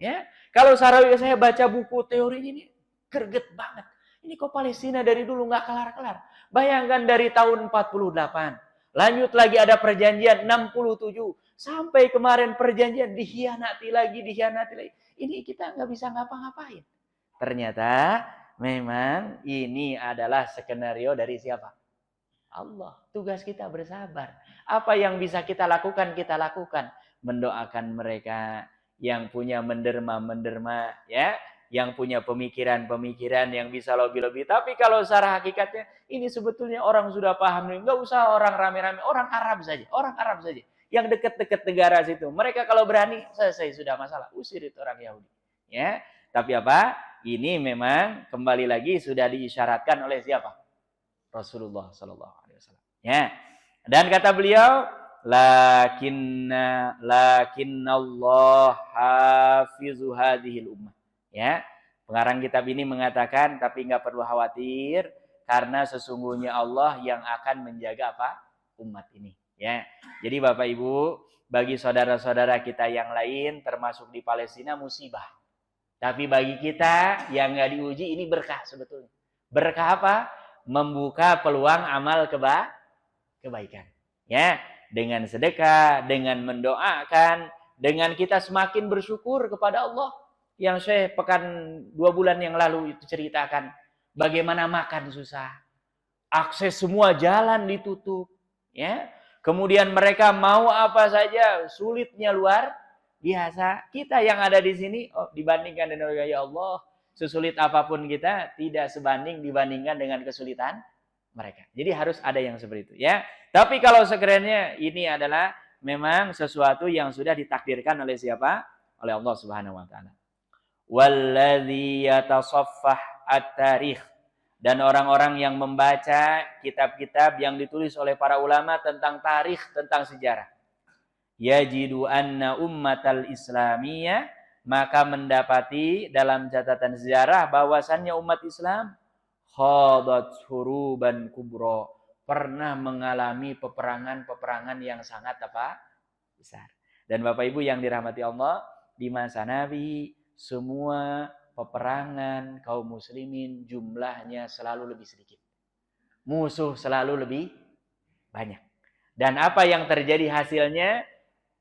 Ya, kalau saya baca buku teori ini greget banget. Ini kok Palestina dari dulu nggak kelar-kelar. Bayangkan dari tahun 48, lanjut lagi ada perjanjian 67, sampai kemarin perjanjian dikhianati lagi. Ini kita nggak bisa ngapa-ngapain. Ternyata memang ini adalah skenario dari siapa? Allah. Tugas kita bersabar. Apa yang bisa kita lakukan, kita lakukan. Mendoakan mereka yang punya menderma, ya, yang punya pemikiran-pemikiran yang bisa lobby-lobby. Tapi kalau secara hakikatnya, ini sebetulnya orang sudah paham. Nggak usah orang rame-rame, orang Arab saja. Yang dekat-dekat negara situ. Mereka kalau berani, selesai sudah masalah. Usir itu orang Yahudi. Ya, tapi apa? Ini memang kembali lagi sudah diisyaratkan oleh siapa? Rasulullah SAW. Ya. Dan kata beliau, lakinna Allah hafizu hadhil ummah. Ya. Pengarang kitab ini mengatakan, tapi nggak perlu khawatir karena sesungguhnya Allah yang akan menjaga apa? Umat ini. Ya. Jadi Bapak Ibu, bagi saudara-saudara kita yang lain termasuk di Palestina musibah. Tapi bagi kita yang nggak diuji ini berkah sebetulnya. Berkah apa? Membuka peluang amal kebaikan. Ya, dengan sedekah, dengan mendoakan, dengan kita semakin bersyukur kepada Allah. Yang saya pekan 2 bulan yang lalu itu ceritakan bagaimana makan susah, akses semua jalan ditutup, ya. Kemudian mereka mau apa saja sulitnya luar biasa. Kita yang ada di sini, dibandingkan dengan ya Allah, sesulit apapun kita tidak sebanding dibandingkan dengan kesulitan mereka. Jadi harus ada yang seperti itu, ya. Tapi kalau sekiranya ini adalah memang sesuatu yang sudah ditakdirkan oleh siapa? Oleh Allah Subhanahu wa taala. Walladzi yatasaffah at-tarikh, dan orang-orang yang membaca kitab-kitab yang ditulis oleh para ulama tentang tarikh, tentang sejarah. Yajidu anna ummatal islamiyah, maka mendapati dalam catatan sejarah bahwasannya umat Islam khadat huruban kubra, pernah mengalami peperangan yang sangat besar. Dan Bapak Ibu yang dirahmati Allah, di masa Nabi semua peperangan kaum muslimin jumlahnya selalu lebih sedikit. Musuh selalu lebih banyak. Dan apa yang terjadi hasilnya?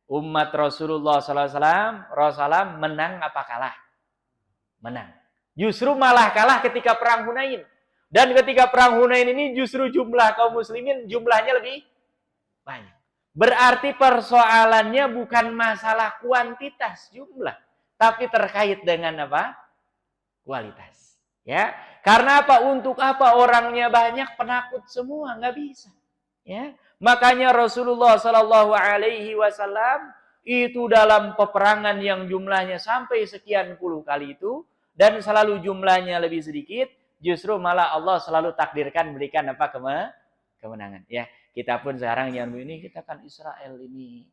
Umat Rasulullah SAW menang apa kalah? Menang. Justru malah kalah ketika perang Hunain. Dan ketika perang Hunain ini justru jumlah kaum muslimin jumlahnya lebih banyak. Berarti persoalannya bukan masalah kuantitas jumlah, tapi terkait dengan apa? Kualitas. Ya, karena apa? Untuk apa orangnya banyak, penakut semua, nggak bisa. Ya, makanya Rasulullah Shallallahu Alaihi Wasallam itu dalam peperangan yang jumlahnya sampai sekian puluh kali itu, dan selalu jumlahnya lebih sedikit, justru malah Allah selalu takdirkan berikan apa? Kemenangan. Ya, kita pun sekarang yang ini kita kan Israel ini,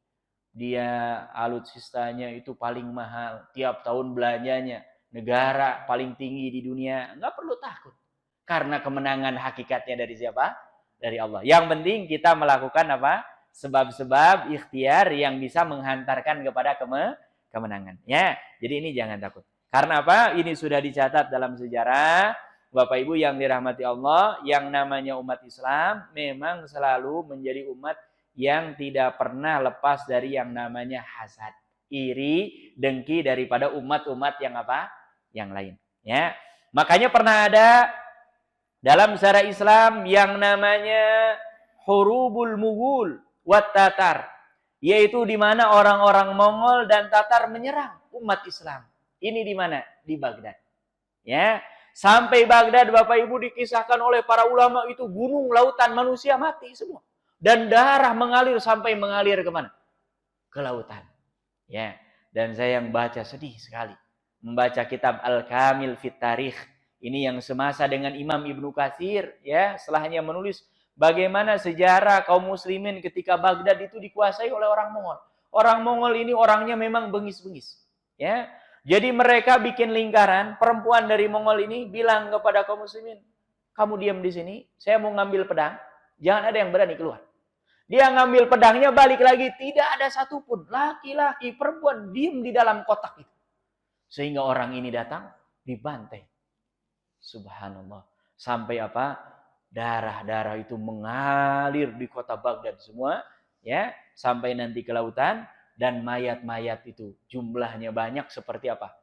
dia alutsistanya itu paling mahal, tiap tahun belanjanya negara paling tinggi di dunia, nggak perlu takut. Karena kemenangan hakikatnya dari siapa? Dari Allah. Yang penting kita melakukan apa? Sebab-sebab ikhtiar yang bisa menghantarkan kepada kemenangan. Ya, jadi ini jangan takut. Karena apa? Ini sudah dicatat dalam sejarah. Bapak Ibu yang dirahmati Allah, yang namanya umat Islam memang selalu menjadi umat yang tidak pernah lepas dari yang namanya hasad, iri, dengki daripada umat-umat yang apa? Yang lain. Ya, makanya pernah ada dalam sejarah Islam yang namanya Hurubul Mughul wat Tatar, yaitu di mana orang-orang Mongol dan Tatar menyerang umat Islam. Ini di mana? Di Baghdad. Ya, sampai Baghdad Bapak Ibu dikisahkan oleh para ulama itu gunung lautan manusia mati semua dan darah mengalir sampai mengalir kemana? Ke lautan. Ya, dan saya yang baca sedih sekali membaca kitab Al-Kamil Fit Tarikh ini yang semasa dengan Imam Ibnu Katsir, ya, setelahnya menulis bagaimana sejarah kaum muslimin ketika Baghdad itu dikuasai oleh orang Mongol. Orang Mongol ini orangnya memang bengis-bengis, ya. Jadi mereka bikin lingkaran, perempuan dari Mongol ini bilang kepada kaum muslimin, kamu diam di sini, saya mau ngambil pedang, jangan ada yang berani keluar. Dia ngambil pedangnya, balik lagi, tidak ada satupun laki-laki, perempuan diam di dalam kotak itu. Sehingga orang ini datang, dibantai. Subhanallah. Sampai apa? Darah-darah itu mengalir di kota Baghdad semua, ya, sampai nanti ke lautan, dan mayat-mayat itu jumlahnya banyak seperti apa?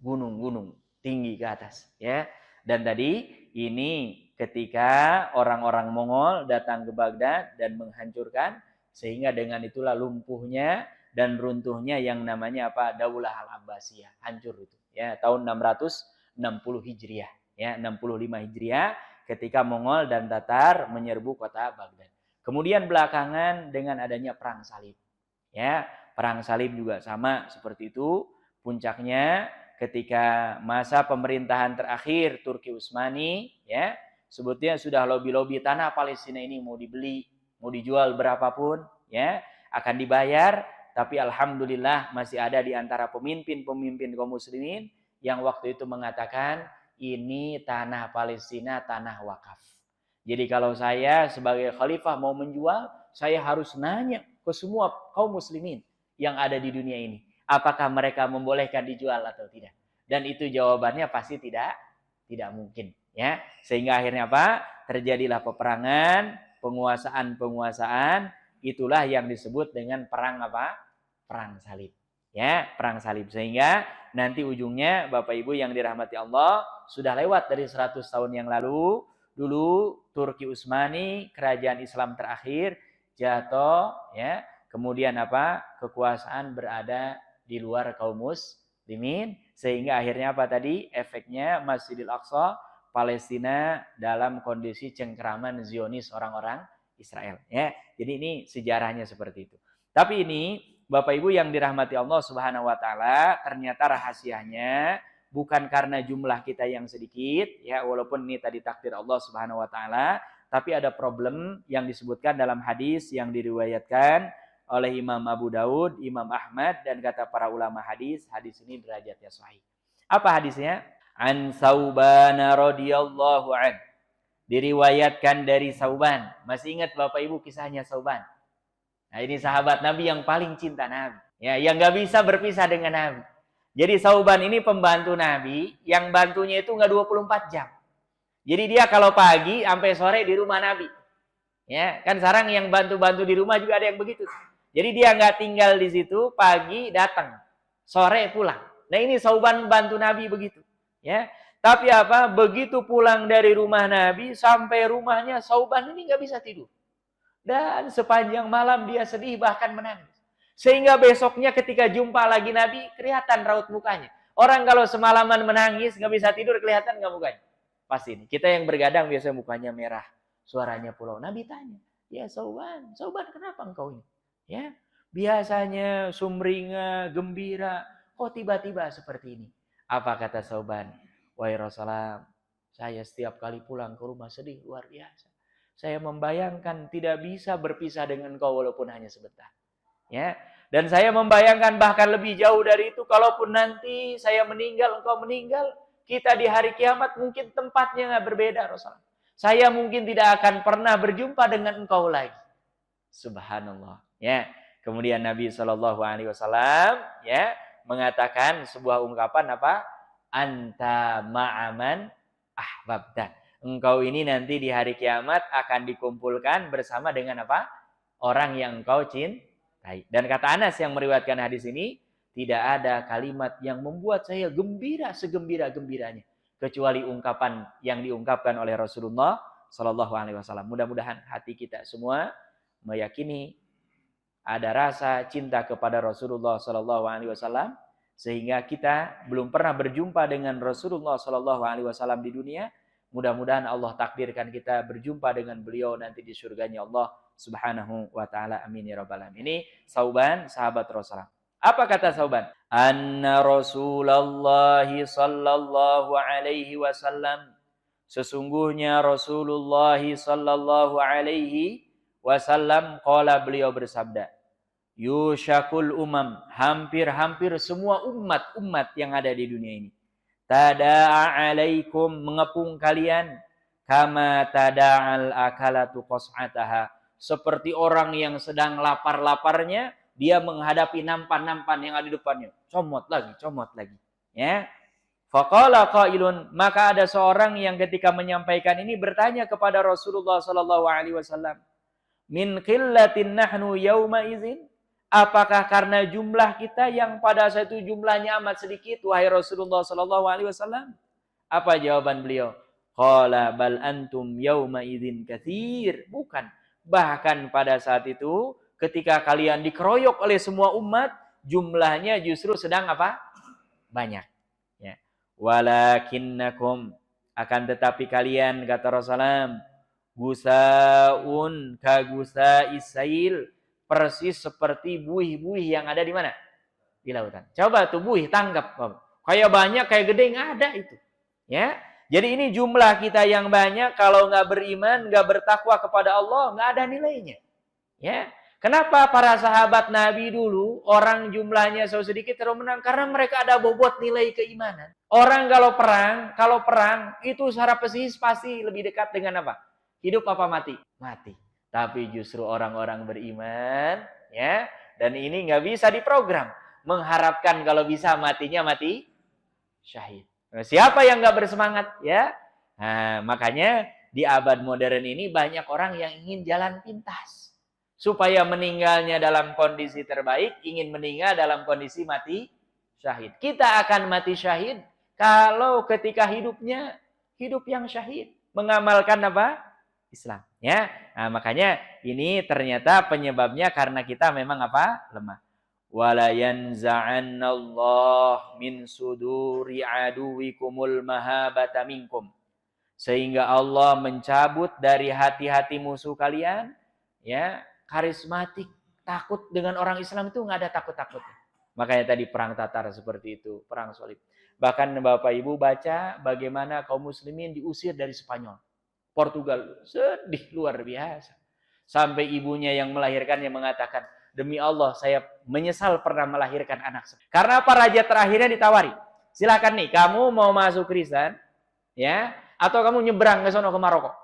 Gunung-gunung tinggi ke atas, ya. Dan tadi ini ketika orang-orang Mongol datang ke Baghdad dan menghancurkan, sehingga dengan itulah lumpuhnya dan runtuhnya yang namanya apa? Daulah Al-Abbasiyah, hancur itu, ya, tahun 660 Hijriah, ya, 65 Hijriah ketika Mongol dan Tatar menyerbu kota Baghdad. Kemudian belakangan dengan adanya perang salib, ya, perang salib juga sama seperti itu. Puncaknya ketika masa pemerintahan terakhir Turki Utsmani, ya, sebutnya sudah lobi-lobi tanah Palestina ini mau dibeli, mau dijual berapapun, ya, akan dibayar. Tapi alhamdulillah masih ada di antara pemimpin-pemimpin kaum muslimin yang waktu itu mengatakan ini tanah Palestina, tanah wakaf. Jadi kalau saya sebagai khalifah mau menjual, saya harus nanya ke semua kaum muslimin yang ada di dunia ini, apakah mereka membolehkan dijual atau tidak. Dan itu jawabannya pasti tidak mungkin, ya. Sehingga akhirnya apa? Terjadilah peperangan, penguasaan, itulah yang disebut dengan perang apa? Perang salib. Ya, perang salib. Sehingga nanti ujungnya Bapak Ibu yang dirahmati Allah, sudah lewat dari 100 tahun yang lalu. Dulu Turki Utsmani, kerajaan Islam terakhir, jatuh, ya. Kemudian apa? Kekuasaan berada di luar kaum muslimin, sehingga akhirnya apa tadi? Efeknya Masjidil Aqsa, Palestina dalam kondisi cengkeraman Zionis orang-orang Israel, ya. Jadi ini sejarahnya seperti itu. Tapi ini Bapak Ibu yang dirahmati Allah Subhanahu wa taala, ternyata rahasianya bukan karena jumlah kita yang sedikit, ya, walaupun ini tadi takdir Allah Subhanahu wa taala, tapi ada problem yang disebutkan dalam hadis yang diriwayatkan oleh Imam Abu Daud, Imam Ahmad, dan kata para ulama hadis ini derajatnya sahih. Apa hadisnya? An Sauban radhiyallahu an. Diriwayatkan dari Sauban. Masih ingat Bapak Ibu kisahnya Sauban? Nah, ini sahabat Nabi yang paling cinta Nabi, ya, yang nggak bisa berpisah dengan Nabi. Jadi Sauban ini pembantu Nabi, yang bantunya itu nggak 24 jam. Jadi dia kalau pagi sampai sore di rumah Nabi. Ya, kan sekarang yang bantu-bantu di rumah juga ada yang begitu. Jadi dia nggak tinggal di situ, pagi datang, sore pulang. Nah ini Sauban bantu Nabi begitu. Ya, Tapi apa? Begitu pulang dari rumah Nabi, sampai rumahnya Sauban ini nggak bisa tidur. Dan sepanjang malam dia sedih, bahkan menangis. Sehingga besoknya ketika jumpa lagi Nabi, kelihatan raut mukanya. Orang kalau semalaman menangis, nggak bisa tidur, kelihatan nggak mukanya? Pasti ini. Kita yang bergadang biasanya mukanya merah. Suaranya pulau. Nabi tanya, ya Sauban, Sauban kenapa engkau ini? Ya, biasanya sumringah, gembira. Kok tiba-tiba seperti ini? Apa kata Sauban? Wahai Rasulullah, saya setiap kali pulang ke rumah sedih luar biasa. Saya membayangkan tidak bisa berpisah dengan engkau walaupun hanya sebentar. Ya, dan saya membayangkan bahkan lebih jauh dari itu, kalaupun nanti saya meninggal, engkau meninggal, kita di hari kiamat mungkin tempatnya nggak berbeda, Rasulullah. Saya mungkin tidak akan pernah berjumpa dengan engkau lagi. Subhanallah. Ya. Kemudian Nabi Shallallahu Alaihi Wasallam ya mengatakan sebuah ungkapan apa? Anta ma'aman ahbabta. Engkau ini nanti di hari kiamat akan dikumpulkan bersama dengan apa? Orang yang engkau cintai. Dan kata Anas yang meriwayatkan hadis ini, tidak ada kalimat yang membuat saya gembira segembira-gembiranya kecuali ungkapan yang diungkapkan oleh Rasulullah Shallallahu Alaihi Wasallam. Mudah-mudahan hati kita semua meyakini ada rasa cinta kepada Rasulullah Shallallahu Alaihi Wasallam, sehingga kita belum pernah berjumpa dengan Rasulullah Shallallahu Alaihi Wasallam di dunia. Mudah-mudahan Allah takdirkan kita berjumpa dengan beliau nanti di surganya Allah Subhanahu wa taala. Amin ya rabbal alamin. Ini Sauban, sahabat Rasulullah. Apa kata Sauban? Anna Rasulullah sallallahu alaihi wasallam, sesungguhnya Rasulullah sallallahu alaihi wasallam qala, beliau bersabda, yushakul umam, hampir-hampir semua umat yang ada di dunia ini, tada'a alaikum, mengepung kalian, kama tada'al akalatu qas'ataha, seperti orang yang sedang lapar-laparnya, dia menghadapi nampan-nampan yang ada di depannya. Comot lagi. Ya. Faqala qailun, maka ada seorang yang ketika menyampaikan ini bertanya kepada Rasulullah sallallahu alaihi wasallam, min qillatin nahnu yauma idzin, apakah karena jumlah kita yang pada saat itu jumlahnya amat sedikit wahai Rasulullah sallallahu alaihi wasallam? Apa jawaban beliau? Qala bal antum yauma idzin katsir, bukan. Bahkan pada saat itu ketika kalian dikeroyok oleh semua umat, jumlahnya justru sedang apa? Banyak. Ya. Walakinnakum, akan tetapi kalian, kata Rasulullah, gusaun kagusa isail, persis seperti buih-buih yang ada di mana? Di lautan. Coba tuh buih tangkap. Kayak banyak, kayak gede, nggak ada itu. Ya. Jadi ini jumlah kita yang banyak, kalau nggak beriman, nggak bertakwa kepada Allah, nggak ada nilainya. Ya. Kenapa para sahabat Nabi dulu orang jumlahnya sedikit terus menang? Karena mereka ada bobot nilai keimanan. Orang kalau perang itu secara psikis pasti lebih dekat dengan apa? Hidup apa mati? Mati. Tapi justru orang-orang beriman, ya, dan ini nggak bisa diprogram. Mengharapkan kalau bisa matinya mati syahid. Nah, siapa yang nggak bersemangat, ya? Nah, makanya di abad modern ini banyak orang yang ingin jalan pintas. Supaya meninggalnya dalam kondisi terbaik, ingin meninggal dalam kondisi mati syahid. Kita akan mati syahid kalau ketika hidupnya hidup yang syahid, mengamalkan apa? Islam. Ya, nah, makanya ini ternyata penyebabnya karena kita memang apa? Lemah. Wala yanza'annallah min suduri aduwikumul mahabata minkum. Sehingga Allah mencabut dari hati-hati musuh kalian, ya, karismatik, takut dengan orang Islam itu nggak ada takut-takutnya. Makanya tadi perang Tatar seperti itu, perang Salib. Bahkan Bapak Ibu baca bagaimana kaum muslimin diusir dari Spanyol. Portugal, sedih luar biasa. Sampai ibunya yang melahirkannya mengatakan, demi Allah saya menyesal pernah melahirkan anak. Karena apa? Raja terakhirnya ditawari, silakan nih kamu mau masuk Kristen, ya, atau kamu nyebrang ke sono ke Maroko.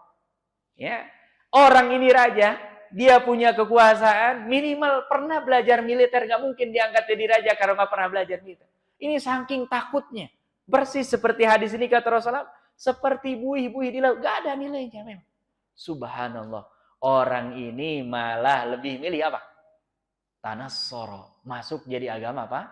Ya. Orang ini raja, dia punya kekuasaan, minimal pernah belajar militer, nggak mungkin diangkat jadi raja karena nggak pernah belajar militer. Ini saking takutnya, persis seperti hadis ini kata Rasulullah, seperti buih-buih di laut, nggak ada nilainya memang. Subhanallah, orang ini malah lebih milih apa? Tanassara, masuk jadi agama apa?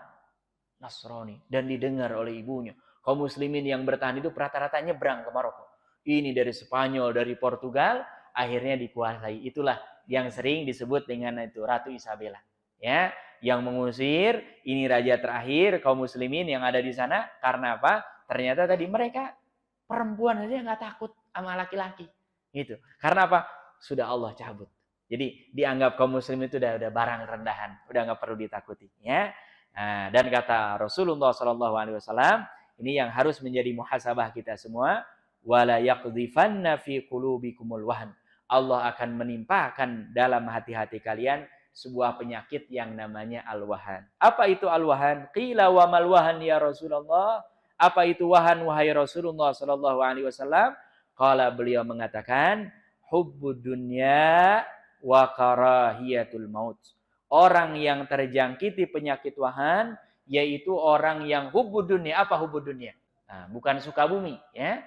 Nasrani, dan didengar oleh ibunya. Kaum muslimin yang bertahan itu rata-rata nyebrang ke Maroko. Ini dari Spanyol, dari Portugal, akhirnya dikuasai. Itulah yang sering disebut dengan itu Ratu Isabella. Ya, yang mengusir, ini raja terakhir kaum muslimin yang ada di sana. Karena apa? Ternyata tadi mereka perempuan aja nggak takut sama laki-laki. Gitu. Karena apa? Sudah Allah cabut. Jadi dianggap kaum muslim itu udah barang rendahan, udah nggak perlu ditakuti. Ya. Nah, dan kata Rasulullah SAW, ini yang harus menjadi muhasabah kita semua. Wala yaqdhifanna fi qulubikumul wahn. Allah akan menimpakan dalam hati-hati kalian sebuah penyakit yang namanya al-wahan. Apa itu al-wahan? Qila wa mal wahan ya Rasulullah? Apa itu wahan wahai Rasulullah sallallahu alaihi wasallam? Qala, beliau mengatakan, hubbud dunya wa karahiyatul maut. Orang yang terjangkiti penyakit wahan yaitu orang yang hubbud dunya. Apa hubbud dunya? Nah, bukan suka bumi, ya.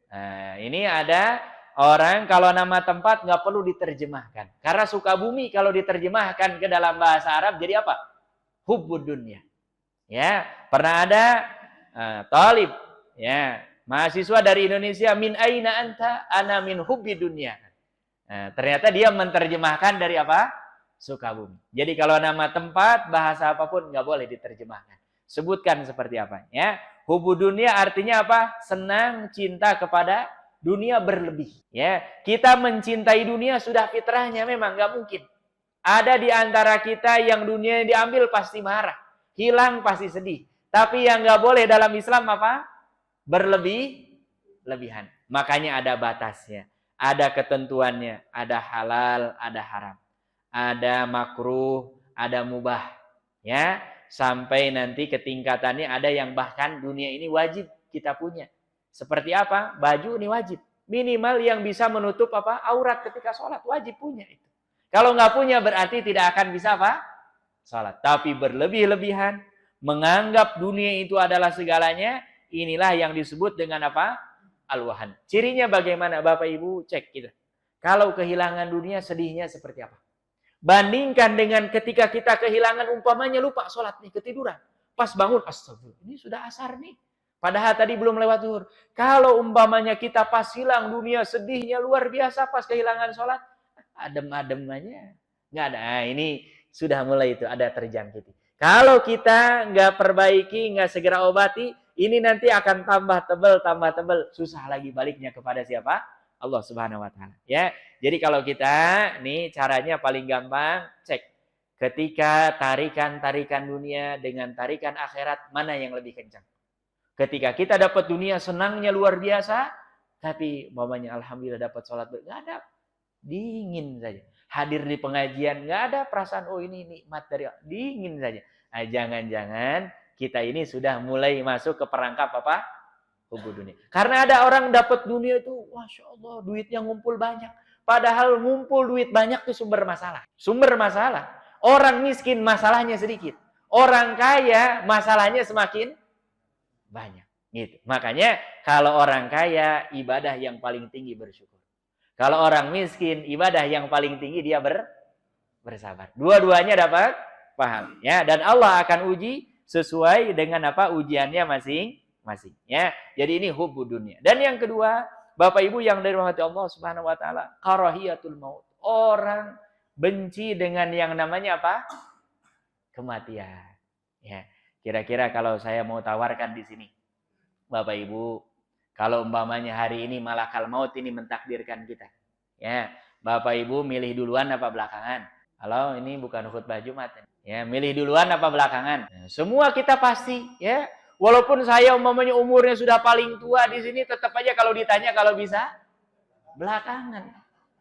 Nah, ini ada orang kalau nama tempat nggak perlu diterjemahkan. Karena suka bumi kalau diterjemahkan ke dalam bahasa Arab jadi apa? Hubbud dunya. Ya, pernah ada talib, ya, mahasiswa dari Indonesia, min aina anta? Ana min hubbi dunya. Nah, ternyata dia menerjemahkan dari apa? Sukabumi. Jadi kalau nama tempat, bahasa apapun nggak boleh diterjemahkan. Sebutkan seperti apa. Ya, hubbu dunia artinya apa? Senang, cinta kepada dunia berlebih. Ya, kita mencintai dunia sudah fitrahnya, memang nggak mungkin. Ada di antara kita yang dunia diambil pasti marah, hilang pasti sedih. Tapi yang nggak boleh dalam Islam apa? Berlebihan. Makanya ada batasnya, ada ketentuannya, ada halal, ada haram, ada makruh, ada mubah, ya, sampai nanti ketingkatannya ada yang bahkan dunia ini wajib kita punya. Seperti apa? Baju ini wajib, minimal yang bisa menutup apa? Aurat ketika sholat, wajib punya itu. Kalau nggak punya berarti tidak akan bisa apa? Sholat. Tapi berlebih-lebihan, menganggap dunia itu adalah segalanya, inilah yang disebut dengan apa? Al-wahan. Cirinya bagaimana Bapak Ibu? Cek kita. Kalau kehilangan dunia sedihnya seperti apa? Bandingkan dengan ketika kita kehilangan umpamanya lupa sholat nih, ketiduran. Pas bangun, astagfirullah, ini sudah asar nih. Padahal tadi belum lewat zuhur. Kalau umpamanya kita pas hilang dunia sedihnya luar biasa pas kehilangan sholat, adem-adem aja. Nggak ada. Nah, ini sudah mulai itu ada terjangkiti. Kalau kita nggak perbaiki, nggak segera obati, ini nanti akan tambah tebel. Susah lagi baliknya kepada siapa? Allah Subhanahu wa taala. Ya. Jadi kalau kita nih caranya paling gampang, cek. Ketika tarikan dunia dengan tarikan akhirat, mana yang lebih kencang? Ketika kita dapat dunia senangnya luar biasa, tapi mamanya alhamdulillah dapat sholat, nggak ada, dingin saja. Hadir di pengajian nggak ada perasaan oh ini nikmat dari Allah, dingin saja. Nah, jangan-jangan kita ini sudah mulai masuk ke perangkap apa? Hubbu dunia. Karena ada orang dapat dunia itu, masya Allah, duitnya ngumpul banyak. Padahal ngumpul duit banyak itu sumber masalah. Sumber masalah. Orang miskin masalahnya sedikit. Orang kaya masalahnya semakin banyak. Gitu. Makanya kalau orang kaya ibadah yang paling tinggi bersyukur. Kalau orang miskin ibadah yang paling tinggi dia bersabar. Dua-duanya dapat paham. Ya, dan Allah akan uji sesuai dengan apa ujiannya masing-masing. Ya, jadi ini hubbu dunia. Dan yang kedua, Bapak Ibu yang dirahmati Allah Subhanahu wa taala, karahiyatul maut. Orang benci dengan yang namanya apa? Kematian. Ya. Kira-kira kalau saya mau tawarkan di sini, Bapak Ibu, kalau umpamanya hari ini malakal maut ini mentakdirkan kita, ya, Bapak Ibu milih duluan apa belakangan? Kalau ini bukan khutbah Jumat, ya, milih duluan apa belakangan? Nah, semua kita pasti, ya, walaupun saya umpamanya umurnya sudah paling tua di sini, tetap aja kalau ditanya kalau bisa belakangan.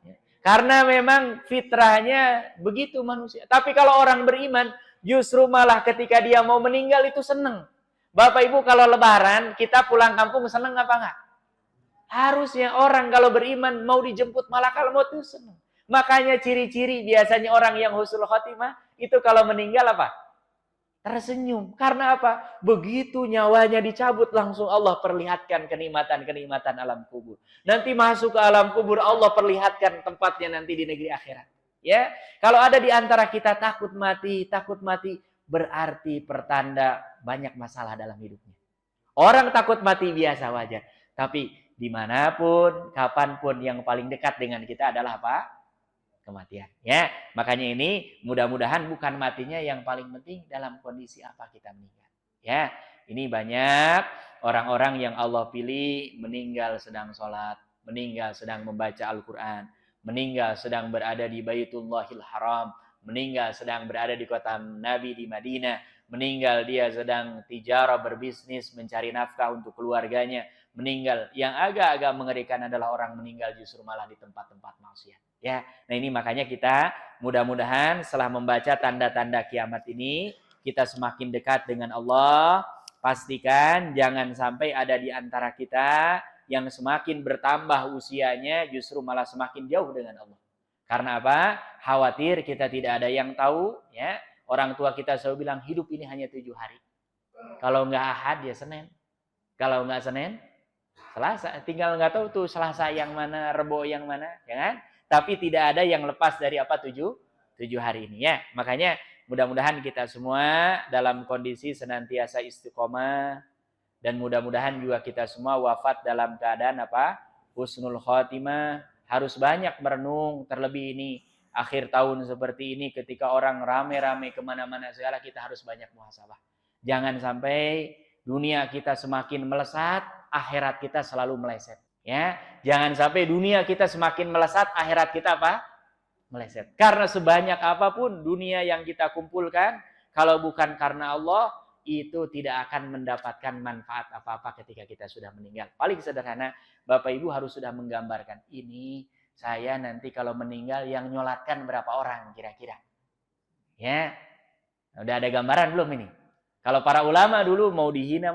Ya. Karena memang fitrahnya begitu manusia. Tapi kalau orang beriman, justru malah ketika dia mau meninggal itu seneng. Bapak Ibu kalau lebaran kita pulang kampung seneng apa enggak? Harusnya orang kalau beriman mau dijemput malakal maut itu seneng. Makanya ciri-ciri biasanya orang yang husnul khotimah itu kalau meninggal apa? Tersenyum. Karena apa? Begitu nyawanya dicabut langsung Allah perlihatkan kenikmatan-kenikmatan alam kubur. Nanti masuk ke alam kubur Allah perlihatkan tempatnya nanti di negeri akhirat. Ya, kalau ada di antara kita takut mati berarti pertanda banyak masalah dalam hidupnya. Orang takut mati biasa wajar. Tapi dimanapun, kapanpun yang paling dekat dengan kita adalah apa? Kematian. Ya, makanya ini mudah-mudahan bukan matinya yang paling penting, dalam kondisi apa kita meninggal. Ya, ini banyak orang-orang yang Allah pilih meninggal sedang sholat, meninggal sedang membaca Al-Quran, meninggal sedang berada di Baitullahil Haram, meninggal sedang berada di kota Nabi di Madinah, meninggal dia sedang tijarah berbisnis mencari nafkah untuk keluarganya, meninggal. Yang agak-agak mengerikan adalah orang meninggal justru malah di tempat-tempat maksiat. Ya, nah ini makanya kita mudah-mudahan setelah membaca tanda-tanda kiamat ini, kita semakin dekat dengan Allah. Pastikan jangan sampai ada di antara kita yang semakin bertambah usianya justru malah semakin jauh dengan Allah. Karena apa? Khawatir kita tidak ada yang tahu. Ya, orang tua kita selalu bilang hidup ini hanya 7 hari. Kalau nggak Ahad ya Senin. Kalau nggak Senin, Selasa. Tinggal nggak tahu tuh Selasa yang mana, Rebo yang mana, ya kan? Tapi tidak ada yang lepas dari apa 7 hari ini ya. Makanya mudah-mudahan kita semua dalam kondisi senantiasa istiqomah, dan mudah-mudahan juga kita semua wafat dalam keadaan apa? Husnul khotimah. Harus banyak merenung, terlebih ini akhir tahun seperti ini ketika orang rame-rame kemana-mana segala, kita harus banyak muhasabah. Jangan sampai dunia kita semakin melesat, akhirat kita selalu meleset. Ya, jangan sampai dunia kita semakin melesat, akhirat kita apa? Meleset. Karena sebanyak apapun dunia yang kita kumpulkan, kalau bukan karena Allah, itu tidak akan mendapatkan manfaat apa-apa ketika kita sudah meninggal. Paling sederhana, Bapak Ibu harus sudah menggambarkan, ini saya nanti kalau meninggal yang nyolatkan berapa orang kira-kira. Ya, udah ada gambaran belum ini? Kalau para ulama dulu mau dihina,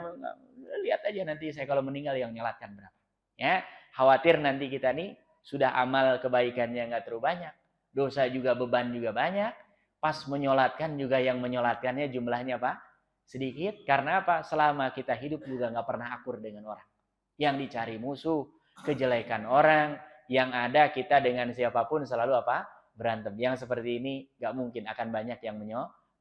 lihat aja nanti saya kalau meninggal yang nyolatkan berapa. Ya, khawatir nanti kita nih sudah amal kebaikannya nggak terlalu banyak, dosa juga, beban juga banyak, pas menyolatkan juga yang menyolatkannya jumlahnya apa? Sedikit. Karena apa? Selama kita hidup juga nggak pernah akur dengan orang. Yang dicari musuh, kejelekan orang, yang ada kita dengan siapapun selalu apa? Berantem. Yang seperti ini nggak mungkin akan banyak yang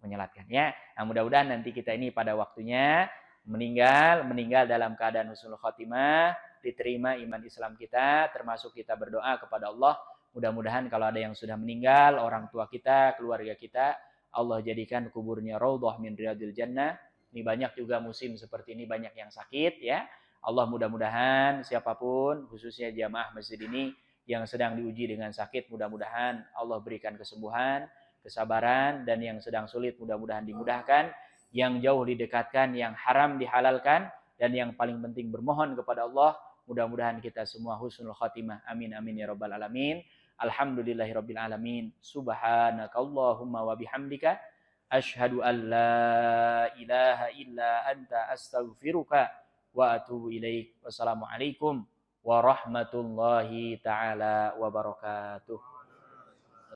menyolatkan. Ya, nah, mudah-mudahan nanti kita ini pada waktunya meninggal dalam keadaan husnul khotimah, diterima iman Islam kita, termasuk kita berdoa kepada Allah, mudah-mudahan kalau ada yang sudah meninggal, orang tua kita, keluarga kita, Allah jadikan kuburnya raudhah min riyadil jannah. Ini banyak juga musim seperti ini, banyak yang sakit ya. Allah mudah-mudahan siapapun, khususnya jamaah masjid ini yang sedang diuji dengan sakit, mudah-mudahan Allah berikan kesembuhan, kesabaran, dan yang sedang sulit mudah-mudahan dimudahkan, yang jauh didekatkan, yang haram dihalalkan, dan yang paling penting bermohon kepada Allah, mudah-mudahan kita semua husnul khatimah. Amin amin ya rabbal alamin. Alhamdulillahirabbil alamin. Subhanakallahumma wa bihamdika asyhadu an la ilaha illa anta astaghfiruka wa atubu ilaik. Wassalamualaikum warahmatullahi taala wabarakatuh.